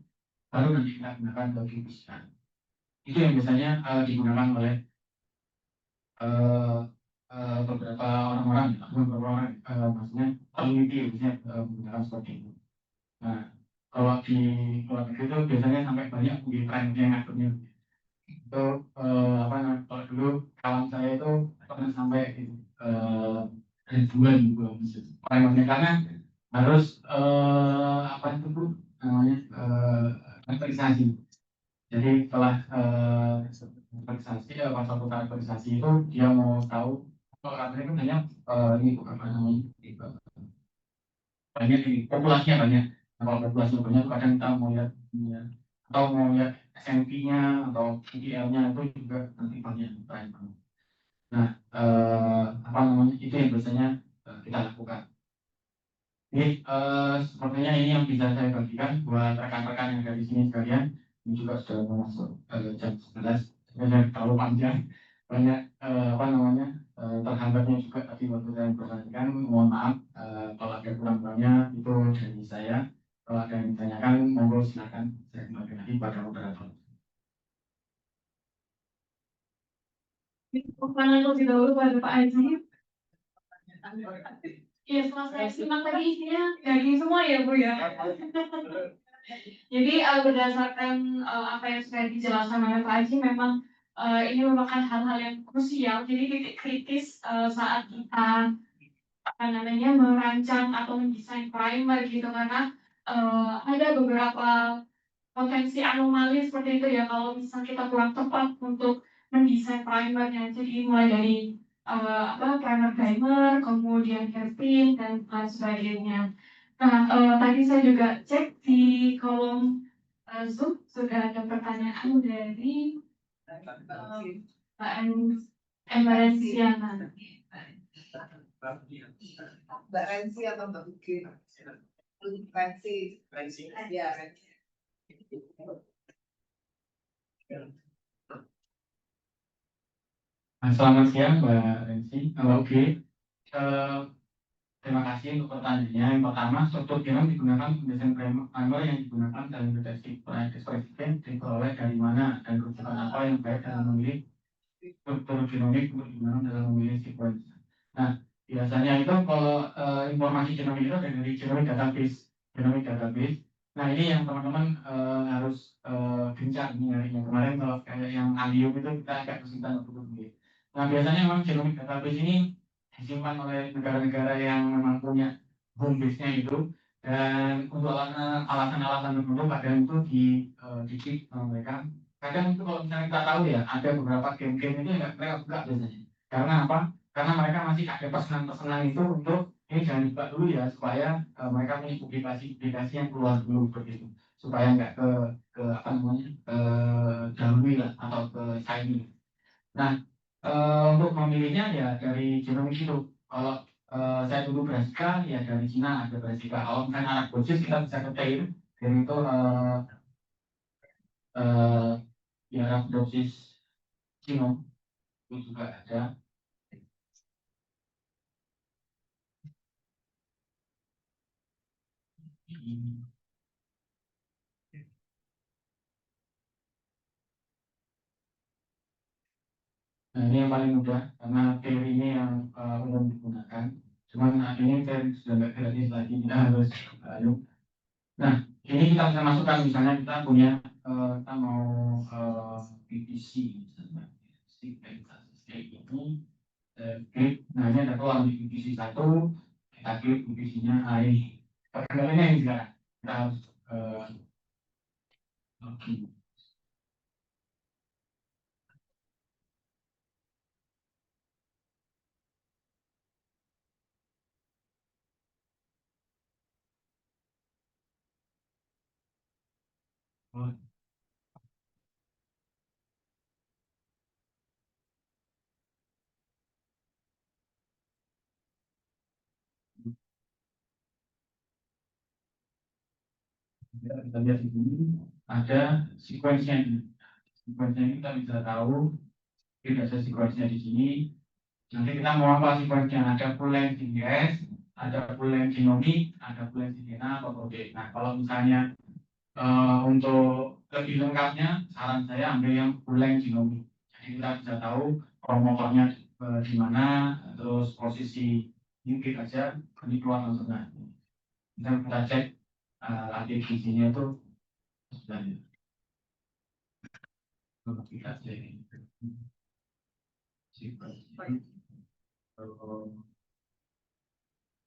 Speaker 2: baru nanti kita gunakan lagi PCR. Itu yang biasanya digunakan oleh eh, beberapa orang-orang, beberapa orang, maksudnya peneliti biasanya menggunakan seperti itu. Nah, kalau di luar negeri itu biasanya sampai banyak di tren yang ngaturnya. Itu apa namanya? Kalau dulu kawan saya itu pernah sampai ribuan primernya, karena harus apa itu bu namanya karakterisasi. Jadi setelah karakterisasi, pasal karakterisasi itu dia mau tahu kalau karakter itu banyak ini bukan apa namanya banyak ini populasinya banyak. Nah, kalau populasinya banyak itu kadang kita mau lihat ini ya, atau mau lihat SMP-nya atau PDL-nya itu juga nanti banyak. Nah, apa namanya itu yang biasanya kita lakukan. Jadi sepertinya ini yang bisa saya bagikan buat rekan-rekan yang dari sini sekalian. Ini juga sudah masuk jam 11, sebenarnya terlalu panjang, banyak apa namanya terhambatnya juga tadi waktu saya perhatikan. Mohon maaf kalau ada kurang-kurangnya itu dari saya. Kalau ada yang ditanyakan, monggo silakan saya kembalikan lagi pada moderator.
Speaker 1: Pertanyaan terlebih dahulu pada Pak Aji. Iya, setelah saya simak tadi isinya daging semua ya Bu ya. Jadi berdasarkan apa yang sudah dijelaskan oleh Pak Aji, memang ini merupakan hal-hal yang krusial, jadi titik kritis saat kita merancang atau mendesain primer gitu, karena ada beberapa potensi anomali seperti itu ya kalau misal kita kurang tepat untuk mendesain primernya. Jadi mulai dari primer primer, kemudian hairpin dan lain sebagainya. Nah, tadi saya juga cek di kolom Zoom sudah ada pertanyaan dari Mbak Emerensiana.
Speaker 3: Mbak Rensi atau Mbak Ugi? Rensi. Ya, Rensi.
Speaker 2: Selamat siang Mbak Rensi, Mbak Ugi. Terima kasih untuk pertanyaannya. Yang pertama, struktur genom digunakan desain primer yang digunakan dalam deteksi ekspresi gen diperoleh dari mana dan rujukan apa yang baik dalam memilih struktur genomik untuk digunakan dalam memilih sequence. Nah, biasanya itu kalau informasi genomik itu ada dari genomic database. Nah, ini yang teman-teman harus gencar nyarinya. Kemarin kalau kayak yang Alium itu kita agak kesulitan untuk beli. Nah, biasanya memang genomic database ini disimpan oleh negara-negara yang memang punya home base-nya itu, dan untuk alasan-alasan tertentu kadang itu dicip sama mereka. Kadang itu kalau misalnya kita tahu ya, ada beberapa game-game itu nggak mereka buka biasanya. Karena apa? Karena mereka masih ada pesanan-pesanan itu untuk ini jangan dibuka dulu ya, supaya mereka punya publikasi yang keluar dulu begitu, supaya nggak ke apa namanya dahului lah atau ke shiny. Nah, untuk memilihnya ya dari genomik itu. Kalau saya dulu Brassica ya dari Cina ada Brassica. Kalau misalnya anak Bocis kita bisa ke Tair, dan itu ya Rhabdosis genome itu juga ada. Nah, ini yang paling mudah karena teorinya yang umum digunakan. Cuman ini kan sudah nggak gratis lagi, kita harus ayo. Nah, ini kita bisa masukkan misalnya kita punya kita mau PVC misalnya, kayak gini, klik. Nah, ini ada kolam di PVC 1, kita klik PVC-nya. Ini perkenalnya ini sekarang kita harus login. Kita lihat di sini ada sequence-nya ini. Sequence-nya ini kita bisa tahu tidak ada sequence-nya di sini. Nanti kita mau apa sequence-nya? Ada full length CDS, ada full length genomic, ada full length DNA atau protein. Nah, kalau misalnya untuk lebih lengkapnya, saran saya ambil yang full length genomic. Jadi kita bisa tahu promotornya di mana, terus posisi ini klik aja, ini keluar langsung. Nah, kita cek lagi isinya itu sudah kita cek sequence.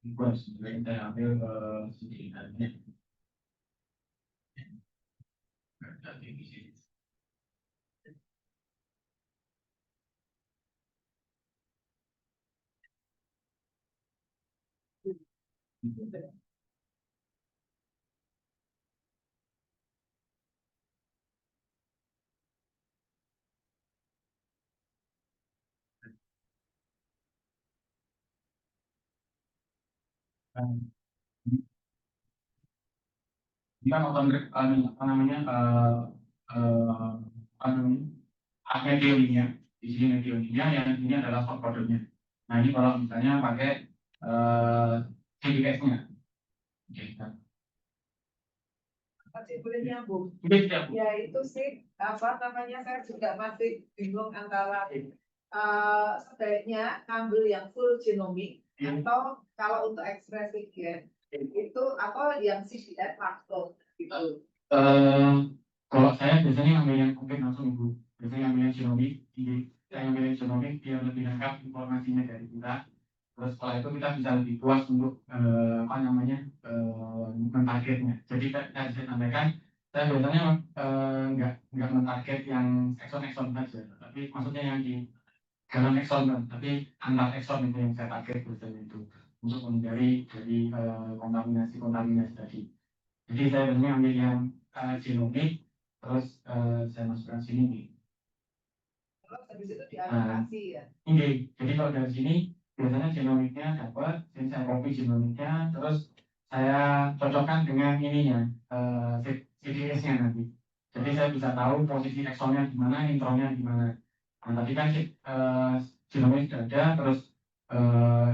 Speaker 2: Kita ambil sedikitnya di sini. Ini kan apa namanya meteorinya. Di sini meteorinya, yang ini adalah kodenya. Nah, ini kalau misalnya pakai CDS-nya.
Speaker 3: Boleh nyambung.
Speaker 2: Iya,
Speaker 3: Ya itu sih apa namanya, saya juga masih bingung antara sebaiknya ambil yang full genomic atau kalau untuk ekspresi gen itu atau yang CDF faktor gitu.
Speaker 2: Kalau saya biasanya ngambil yang komplit langsung Ibu. biasanya yang milih genomik, saya yang milih genomik biar lebih lengkap informasinya dari kita. Terus setelah itu kita bisa lebih puas untuk mentargetnya. Jadi saya sampaikan, saya biasanya nggak mentarget yang ekson saja, tapi maksudnya yang di dalam ekson, tapi antar ekson itu yang saya target biasanya itu untuk menghindari dari kontaminasi tadi. Jadi saya biasanya ambil yang genomik, terus saya masukkan sini nih.
Speaker 3: Terus habis itu dialokasi ya.
Speaker 2: Jadi kalau dari sini biasanya genomiknya dapat, jadi saya copy genomiknya, terus saya cocokkan dengan ininya, CDS-nya nanti. Jadi saya bisa tahu posisi eksonnya di mana, intronya di mana. Nah, tadi kan genomik sudah ada, terus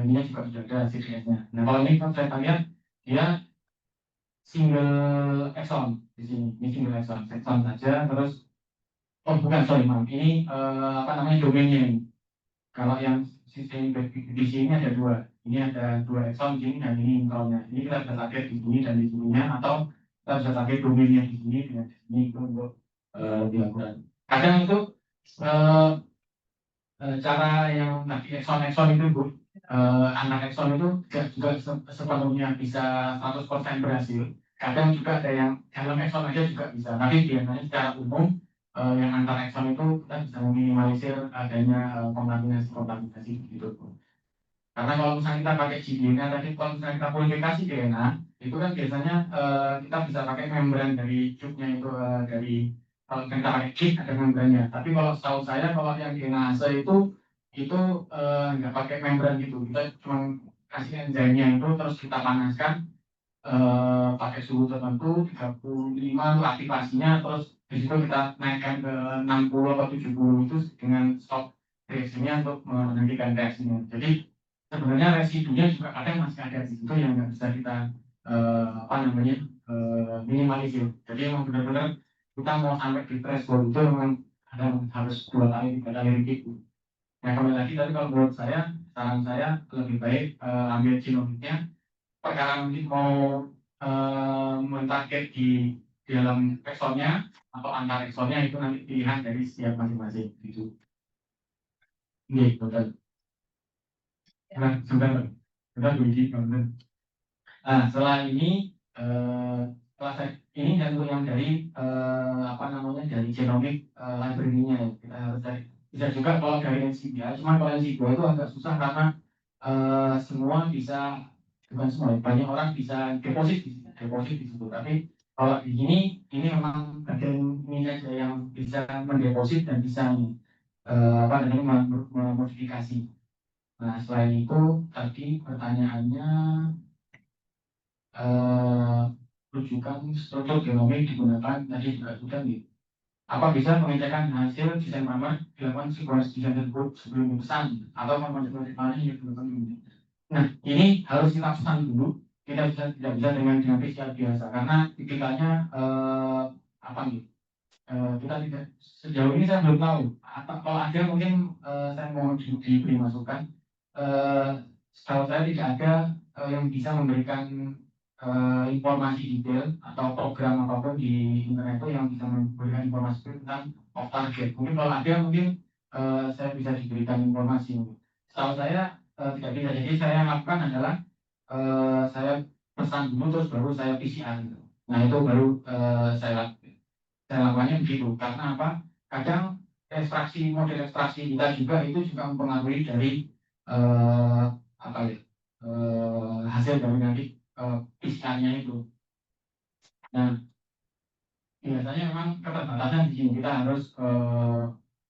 Speaker 2: ininya juga sudah ada CDS-nya. Nah, kalau ini kan saya lihat dia single exon di sini, ini single exon saja, terus bukan, sorry maaf, ini domainnya ini. Kalau yang sistem di sini ada dua, ini ada dua exon di sini dan ini intronya. Ini kita bisa target di sini dan di sininya, atau kita bisa target domainnya di sini dan di sini itu untuk dilakukan. Kadang itu cara yang tadi exon itu Bu, anak exon itu juga sepenuhnya bisa 100% berhasil. Kadang juga ada yang dalam exon aja juga bisa, tapi biasanya secara umum yang antar ekson itu kita bisa meminimalisir adanya kontaminasi gitu. Karena kalau misalnya kita pakai GDNA tadi, kalau misalnya kita purifikasi DNA, itu kan biasanya kita bisa pakai membran dari tube-nya itu dari kalau kita pakai kit ada membrannya. Tapi kalau setahu saya kalau yang DNA ase itu nggak pakai membran gitu. Kita cuma kasih enzimnya itu terus kita panaskan pakai suhu tertentu 35 untuk aktivasinya, terus di situ kita naikkan ke 60 atau 70 itu dengan stop reaksinya untuk menghentikan reaksinya. Jadi sebenarnya residunya juga kadang masih ada di situ yang nggak bisa kita minimalisir. Jadi memang benar-benar kita mau sampai di threshold itu memang harus 2 kali 3 kali repeat. Nah, kembali lagi tadi kalau menurut saya, saran saya lebih baik ambil genomiknya. Perkara mungkin mau mentarget di dalam eksonnya atau antar eksonnya itu nanti pilihan dari setiap masing-masing gitu. Ini betul. Nah, sebentar begini teman-teman. Nah, setelah ini ini dan untuk yang dari dari genomic library-nya ya. Kita harus cari. Bisa juga kalau dari NCBI, cuma kalau NCBI itu agak susah karena semua bisa, bukan semua, banyak orang bisa deposit di situ. Tapi kalau di sini ini memang bagian ini saja yang bisa mendeposit dan bisa memodifikasi. Nah, selain itu tadi pertanyaannya rujukan struktur genomik digunakan tadi juga sudah nih. Apa bisa pengecekan hasil desain primer dilakukan sequence desain tersebut sebelum dipesan atau informasi lain yang dilakukan dulu? Nah, ini harus kita pesan dulu. Kita tidak bisa dengan PCR biasa karena tipikalnya kita tidak, sejauh ini saya belum tahu. Kalau ada mungkin saya mau diberi masukan. Setahu saya tidak ada yang bisa memberikan informasi detail atau program apapun di internet itu yang bisa memberikan informasi tentang off target. Mungkin kalau ada mungkin saya bisa diberikan informasi. Setahu saya tidak bisa. Jadi saya lakukan adalah saya pesan dulu terus baru saya PCR. Nah itu baru saya lakukannya begitu. Karena apa? Kadang model ekstraksi kita juga itu juga mempengaruhi dari hasil dari nanti PCR-nya itu. Nah, biasanya memang keterbatasan di sini kita harus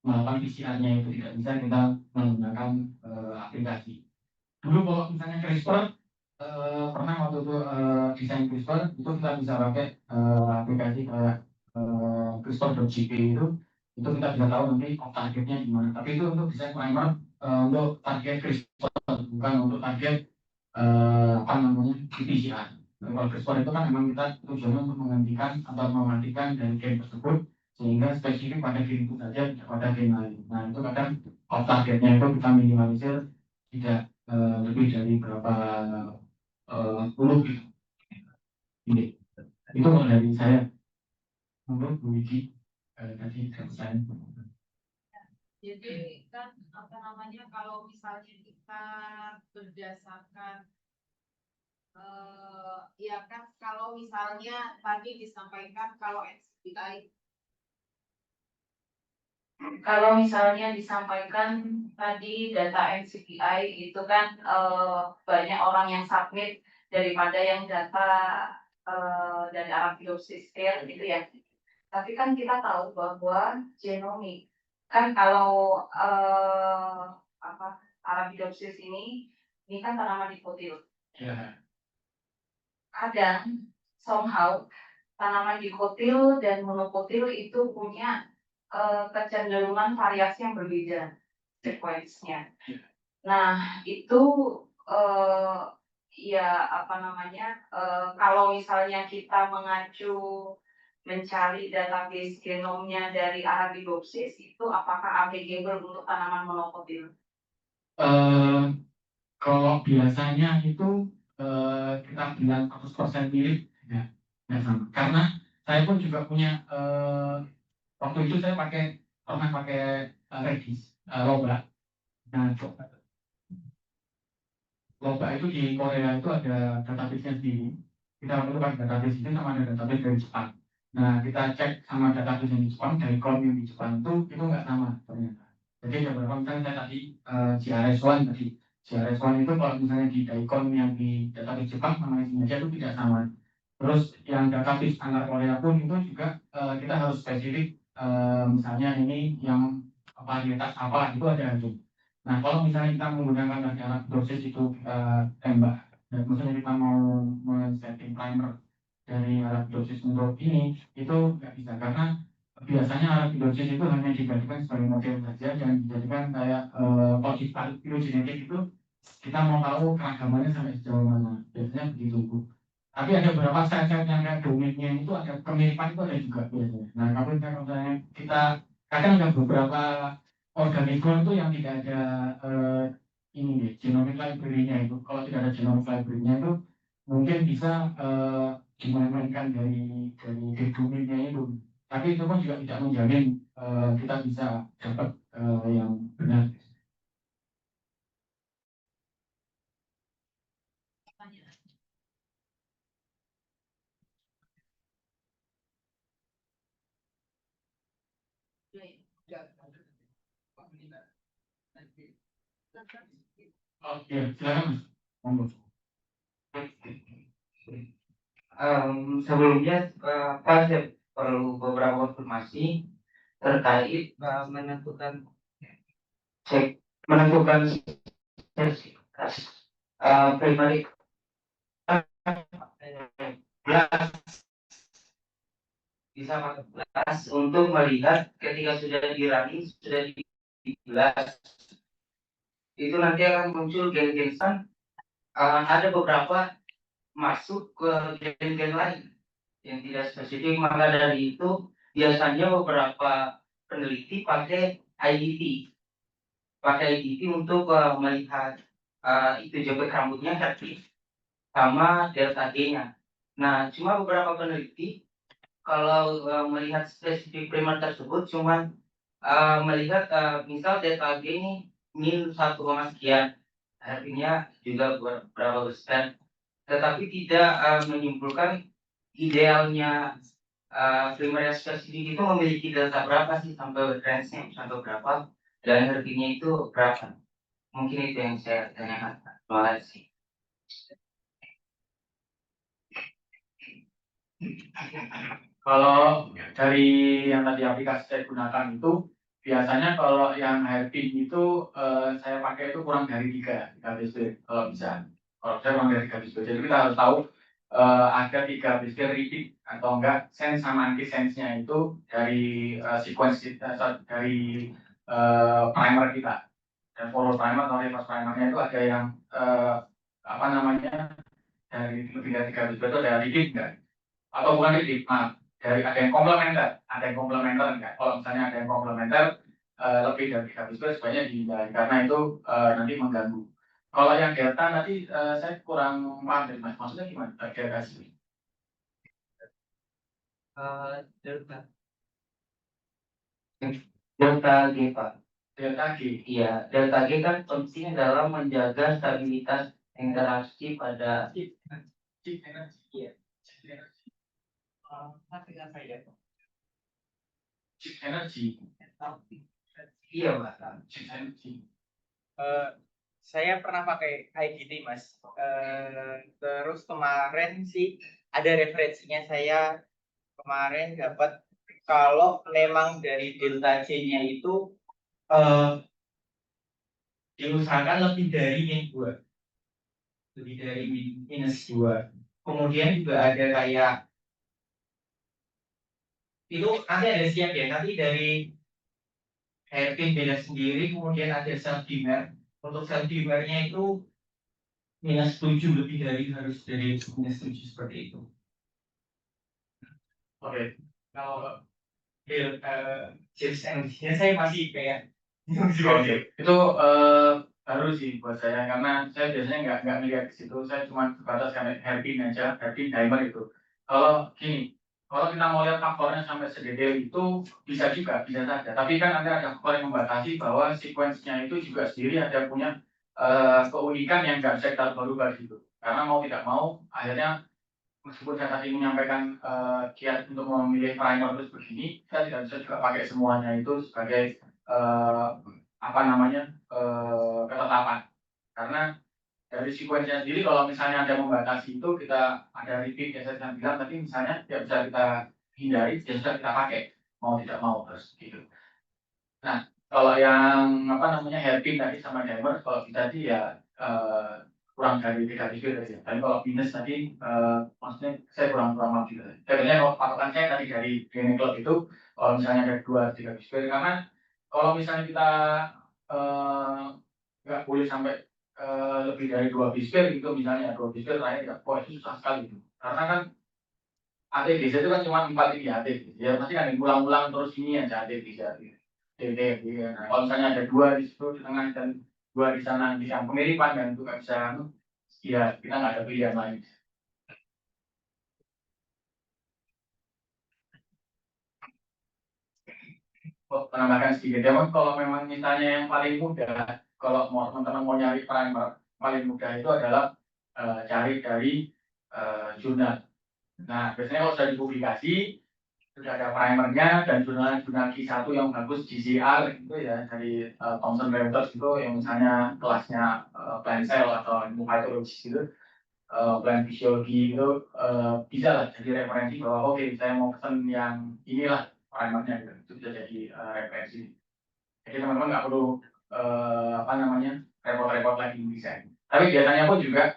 Speaker 2: melakukan PCR-nya itu tidak bisa kita menggunakan aplikasi. Dulu kalau misalnya CRISPR pernah waktu itu desain CRISPR itu kita bisa pakai aplikasi kayak CRISPR.jp itu kita bisa tahu nanti targetnya di mana. Tapi itu untuk desain primer untuk target CRISPR, bukan untuk target PCR. Kalau CRISPR itu kan memang kita tujuannya untuk menghentikan atau mematikan dari gen tersebut sehingga spesifik pada gen itu saja, tidak pada gen lain. Nah itu kadang off targetnya itu kita minimalisir tidak lebih dari berapa puluh gitu. Ini itu kalau dari saya. Menurut Bu Widi tadi saya.
Speaker 3: Jadi kan apa namanya kalau misalnya kita berdasarkan ya kan kalau misalnya tadi disampaikan kalau NCBI
Speaker 4: Kalau misalnya disampaikan tadi data NCBI itu kan banyak orang yang submit daripada yang data dari Arabidopsis gitu ya. Tapi kan kita tahu bahwa genomik kan kalau Arabidopsis ini kan tanaman dikotil.
Speaker 2: Ya.
Speaker 4: Kadang somehow tanaman dikotil dan monokotil itu punya kecenderungan variasi yang berbeda sekuensnya. Nah itu ya apa namanya kalau misalnya kita mengacu mencari database genomnya dari Arabidopsis itu apakah applicable untuk tanaman monokotil?
Speaker 2: Kalau biasanya itu kita bilang 100% mirip ya sama. Karena saya pun juga punya waktu itu saya pernah pakai Redis Loba. Nah, Loba itu di Korea itu ada database-nya sendiri. Kita perlu pakai database itu sama ada database dari Jepang. Nah, kita cek sama database yang di Jepang dari clone yang di Jepang itu nggak sama ternyata. Jadi ada beberapa misalnya saya tadi GRS1 tadi. GRS1 itu kalau misalnya di daikon yang di database Jepang sama isinya aja itu tidak sama. Terus yang database antar Korea pun itu juga kita harus spesifik misalnya ini yang varietas apa itu ada itu. Nah kalau misalnya kita menggunakan alat dosis itu kita tembak, dan misalnya kita mau men-setting primer dari alat dosis untuk ini itu nggak bisa karena biasanya alat dosis itu hanya dijadikan sebagai model saja dan dijadikan kayak kalau di phylogenetik itu kita mau tahu keragamannya sampai sejauh mana biasanya begitu Bu. Tapi ada beberapa set-set yang kayak domainnya itu ada kemiripan itu ada juga biasanya. Nah kalau misalnya kita kadang ada beberapa organisme itu yang tidak ada ini nih, genomic library-nya itu. Kalau tidak ada genomic library-nya itu mungkin bisa dimainkan dari domainnya itu. Tapi itu pun juga tidak menjamin kita bisa dapat yang benar. Oke, silakan Mas. Monggo.
Speaker 5: Sebelumnya saya perlu beberapa informasi terkait menentukan sertifikat primary bisa pakai belas untuk melihat ketika sudah dirunning sudah di belas itu nanti akan muncul gen-gen ada beberapa masuk ke gen-gen lain yang tidak spesifik, maka dari itu biasanya beberapa peneliti pakai IDT untuk melihat itu jepit rambutnya aktif sama delta G-nya. Nah, cuma beberapa peneliti kalau melihat spesifik primer tersebut cuma melihat misal delta G ini min 1, sekian, artinya juga berapa besar, tetapi tidak menyimpulkan idealnya primer yang spesifik itu memiliki delta berapa sih sampai range-nya sampai berapa dan harganya itu berapa. Mungkin itu yang saya tanyakan. Terima kasih.
Speaker 2: Kalau dari yang tadi aplikasi saya gunakan itu biasanya kalau yang hairpin itu saya pakai itu kurang dari 3 BSD kalau bisa. Kalau saya kurang dari 3 BSD. Jadi kita harus tahu ada 3 BSD repeat atau enggak sense sama anti sense-nya itu dari sequence kita, dari primer kita. Dan follow primer atau reverse primernya itu ada yang apa namanya dari lebih dari 3 BSD itu ada repeat enggak? Atau bukan repeat, maaf. Dari ada yang komplementer enggak? Kalau misalnya ada yang komplementer lebih dari 3 BSD sebaiknya dihindari karena itu nanti mengganggu. Kalau yang delta tadi saya kurang paham dari Mas. Maksudnya gimana? Delta sih.
Speaker 5: Delta G Pak.
Speaker 2: Delta G.
Speaker 5: Iya, delta G kan penting dalam menjaga stabilitas interaksi pada
Speaker 2: Chip energy.
Speaker 5: Iya.
Speaker 2: Chip energy.
Speaker 3: Apa ya?
Speaker 2: Chip energy.
Speaker 5: iya Mbak.
Speaker 2: Chip energy.
Speaker 6: Saya pernah pakai IGT Mas. Terus kemarin sih ada referensinya, saya kemarin dapat kalau memang dari delta J-nya itu
Speaker 5: Diusahakan lebih dari -2. Lebih dari -2. Kemudian juga ada kayak itu nanti ada siap ya, nanti dari hairpin beda sendiri, kemudian ada self dimmer. Untuk self dimmernya itu -7 lebih dari harus dari -7 seperti itu.
Speaker 2: Oke. Kalau
Speaker 5: Chips energy-nya saya masih kayak
Speaker 2: Oke, itu baru sih buat saya karena saya biasanya nggak melihat ke situ. Saya cuma sebatas hairpin aja, hairpin dimer itu. Kalau gini, kalau kita mau lihat faktornya sampai sedetail itu bisa juga, bisa saja. Tapi kan nanti ada faktor yang membatasi bahwa sequence-nya itu juga sendiri ada punya keunikan yang nggak bisa kita berubah gitu. Karena mau tidak mau, akhirnya meskipun saya tadi menyampaikan kiat untuk memilih primer terus begini, saya tidak bisa juga pakai semuanya itu sebagai ketetapan. Karena dari sequence-nya sendiri kalau misalnya ada membatasi itu kita ada repeat yang saya bilang tadi misalnya tidak bisa kita hindari, ya sudah kita pakai mau tidak mau terus gitu. Nah kalau yang hairpin tadi sama dimer kalau tadi ya kurang dari 3 biskuit tadi ya. Tapi kalau minus tadi maksudnya saya kurang paham juga. Sebenarnya kalau patokan saya tadi dari training club itu kalau misalnya ada 2-3 biskuit karena kalau misalnya kita nggak boleh sampai lebih dari 2 biskuit gitu misalnya 2 biskuit terakhir ya, wah itu susah sekali gitu. Karena kan ATG itu kan cuma 4 ini ATG ya pasti kan ulang-ulang terus ini aja ATG ya. Nah, kalau misalnya ada 2 di situ di tengah dan 2 di sana yang pemiripan dan itu nggak bisa ya kita nggak ada pilihan lain. Menambahkan sedikit ya mas, kalau memang misalnya yang paling mudah kalau mau teman-teman mau nyari primer paling mudah itu adalah cari dari jurnal. Nah biasanya kalau sudah dipublikasi sudah ada primernya dan jurnal Q1 yang bagus GCR itu ya dari Thomson Reuters itu yang misalnya kelasnya plant cell atau ilmu patologis gitu, plant fisiologi itu bisa lah jadi referensi bahwa oke saya mau pesen yang inilah primernya gitu. Itu bisa jadi referensi. Jadi teman-teman nggak perlu repot-repot lagi desain. Tapi biasanya pun juga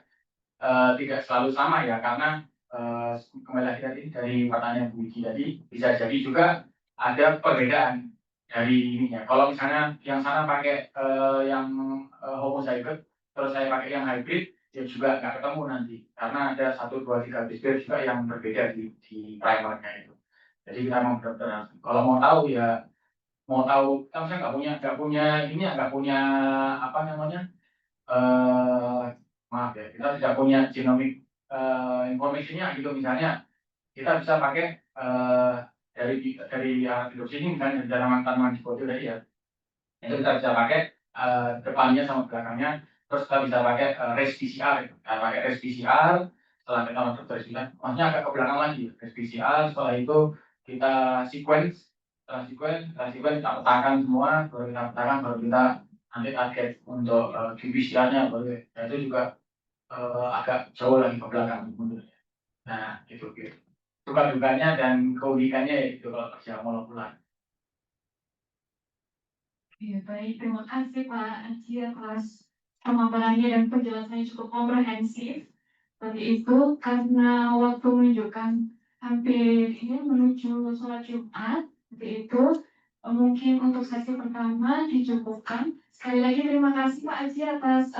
Speaker 2: tidak selalu sama ya karena kembali lagi tadi dari pertanyaan Bu Wiki tadi bisa jadi juga ada perbedaan dari ininya. Kalau misalnya yang sana pakai yang homozygote terus saya pakai yang hybrid ya juga nggak ketemu nanti karena ada 1, 2, 3 biskuit juga yang berbeda di primernya itu. Jadi kita mau benar-benar kalau mau tahu ya mau tahu kita misalnya nggak punya maaf ya kita tidak punya genomic information-nya gitu misalnya kita bisa pakai dari hidroksi ini misalnya dari tanaman dikotil tadi ya itu kita bisa pakai depannya sama belakangnya terus kita bisa pakai race PCR kita pakai race PCR setelah kita masuk dari sini maksudnya agak ke belakang lagi race PCR setelah itu kita sequence kita petakan semua baru kita petakan baru kita nanti target untuk qPCR-nya baru ya, itu juga agak jauh lagi ke belakang mundur. Nah itu gitu. Suka dukanya dan keunikannya yaitu kalau kerja molekuler.
Speaker 1: Ya, baik, terima kasih Pak Aji atas pemaparannya dan penjelasannya cukup komprehensif. Tadi itu karena waktu menunjukkan hampir ini menuju sholat Jumat, seperti itu mungkin untuk sesi pertama dicukupkan. Sekali lagi terima kasih Pak Aji atas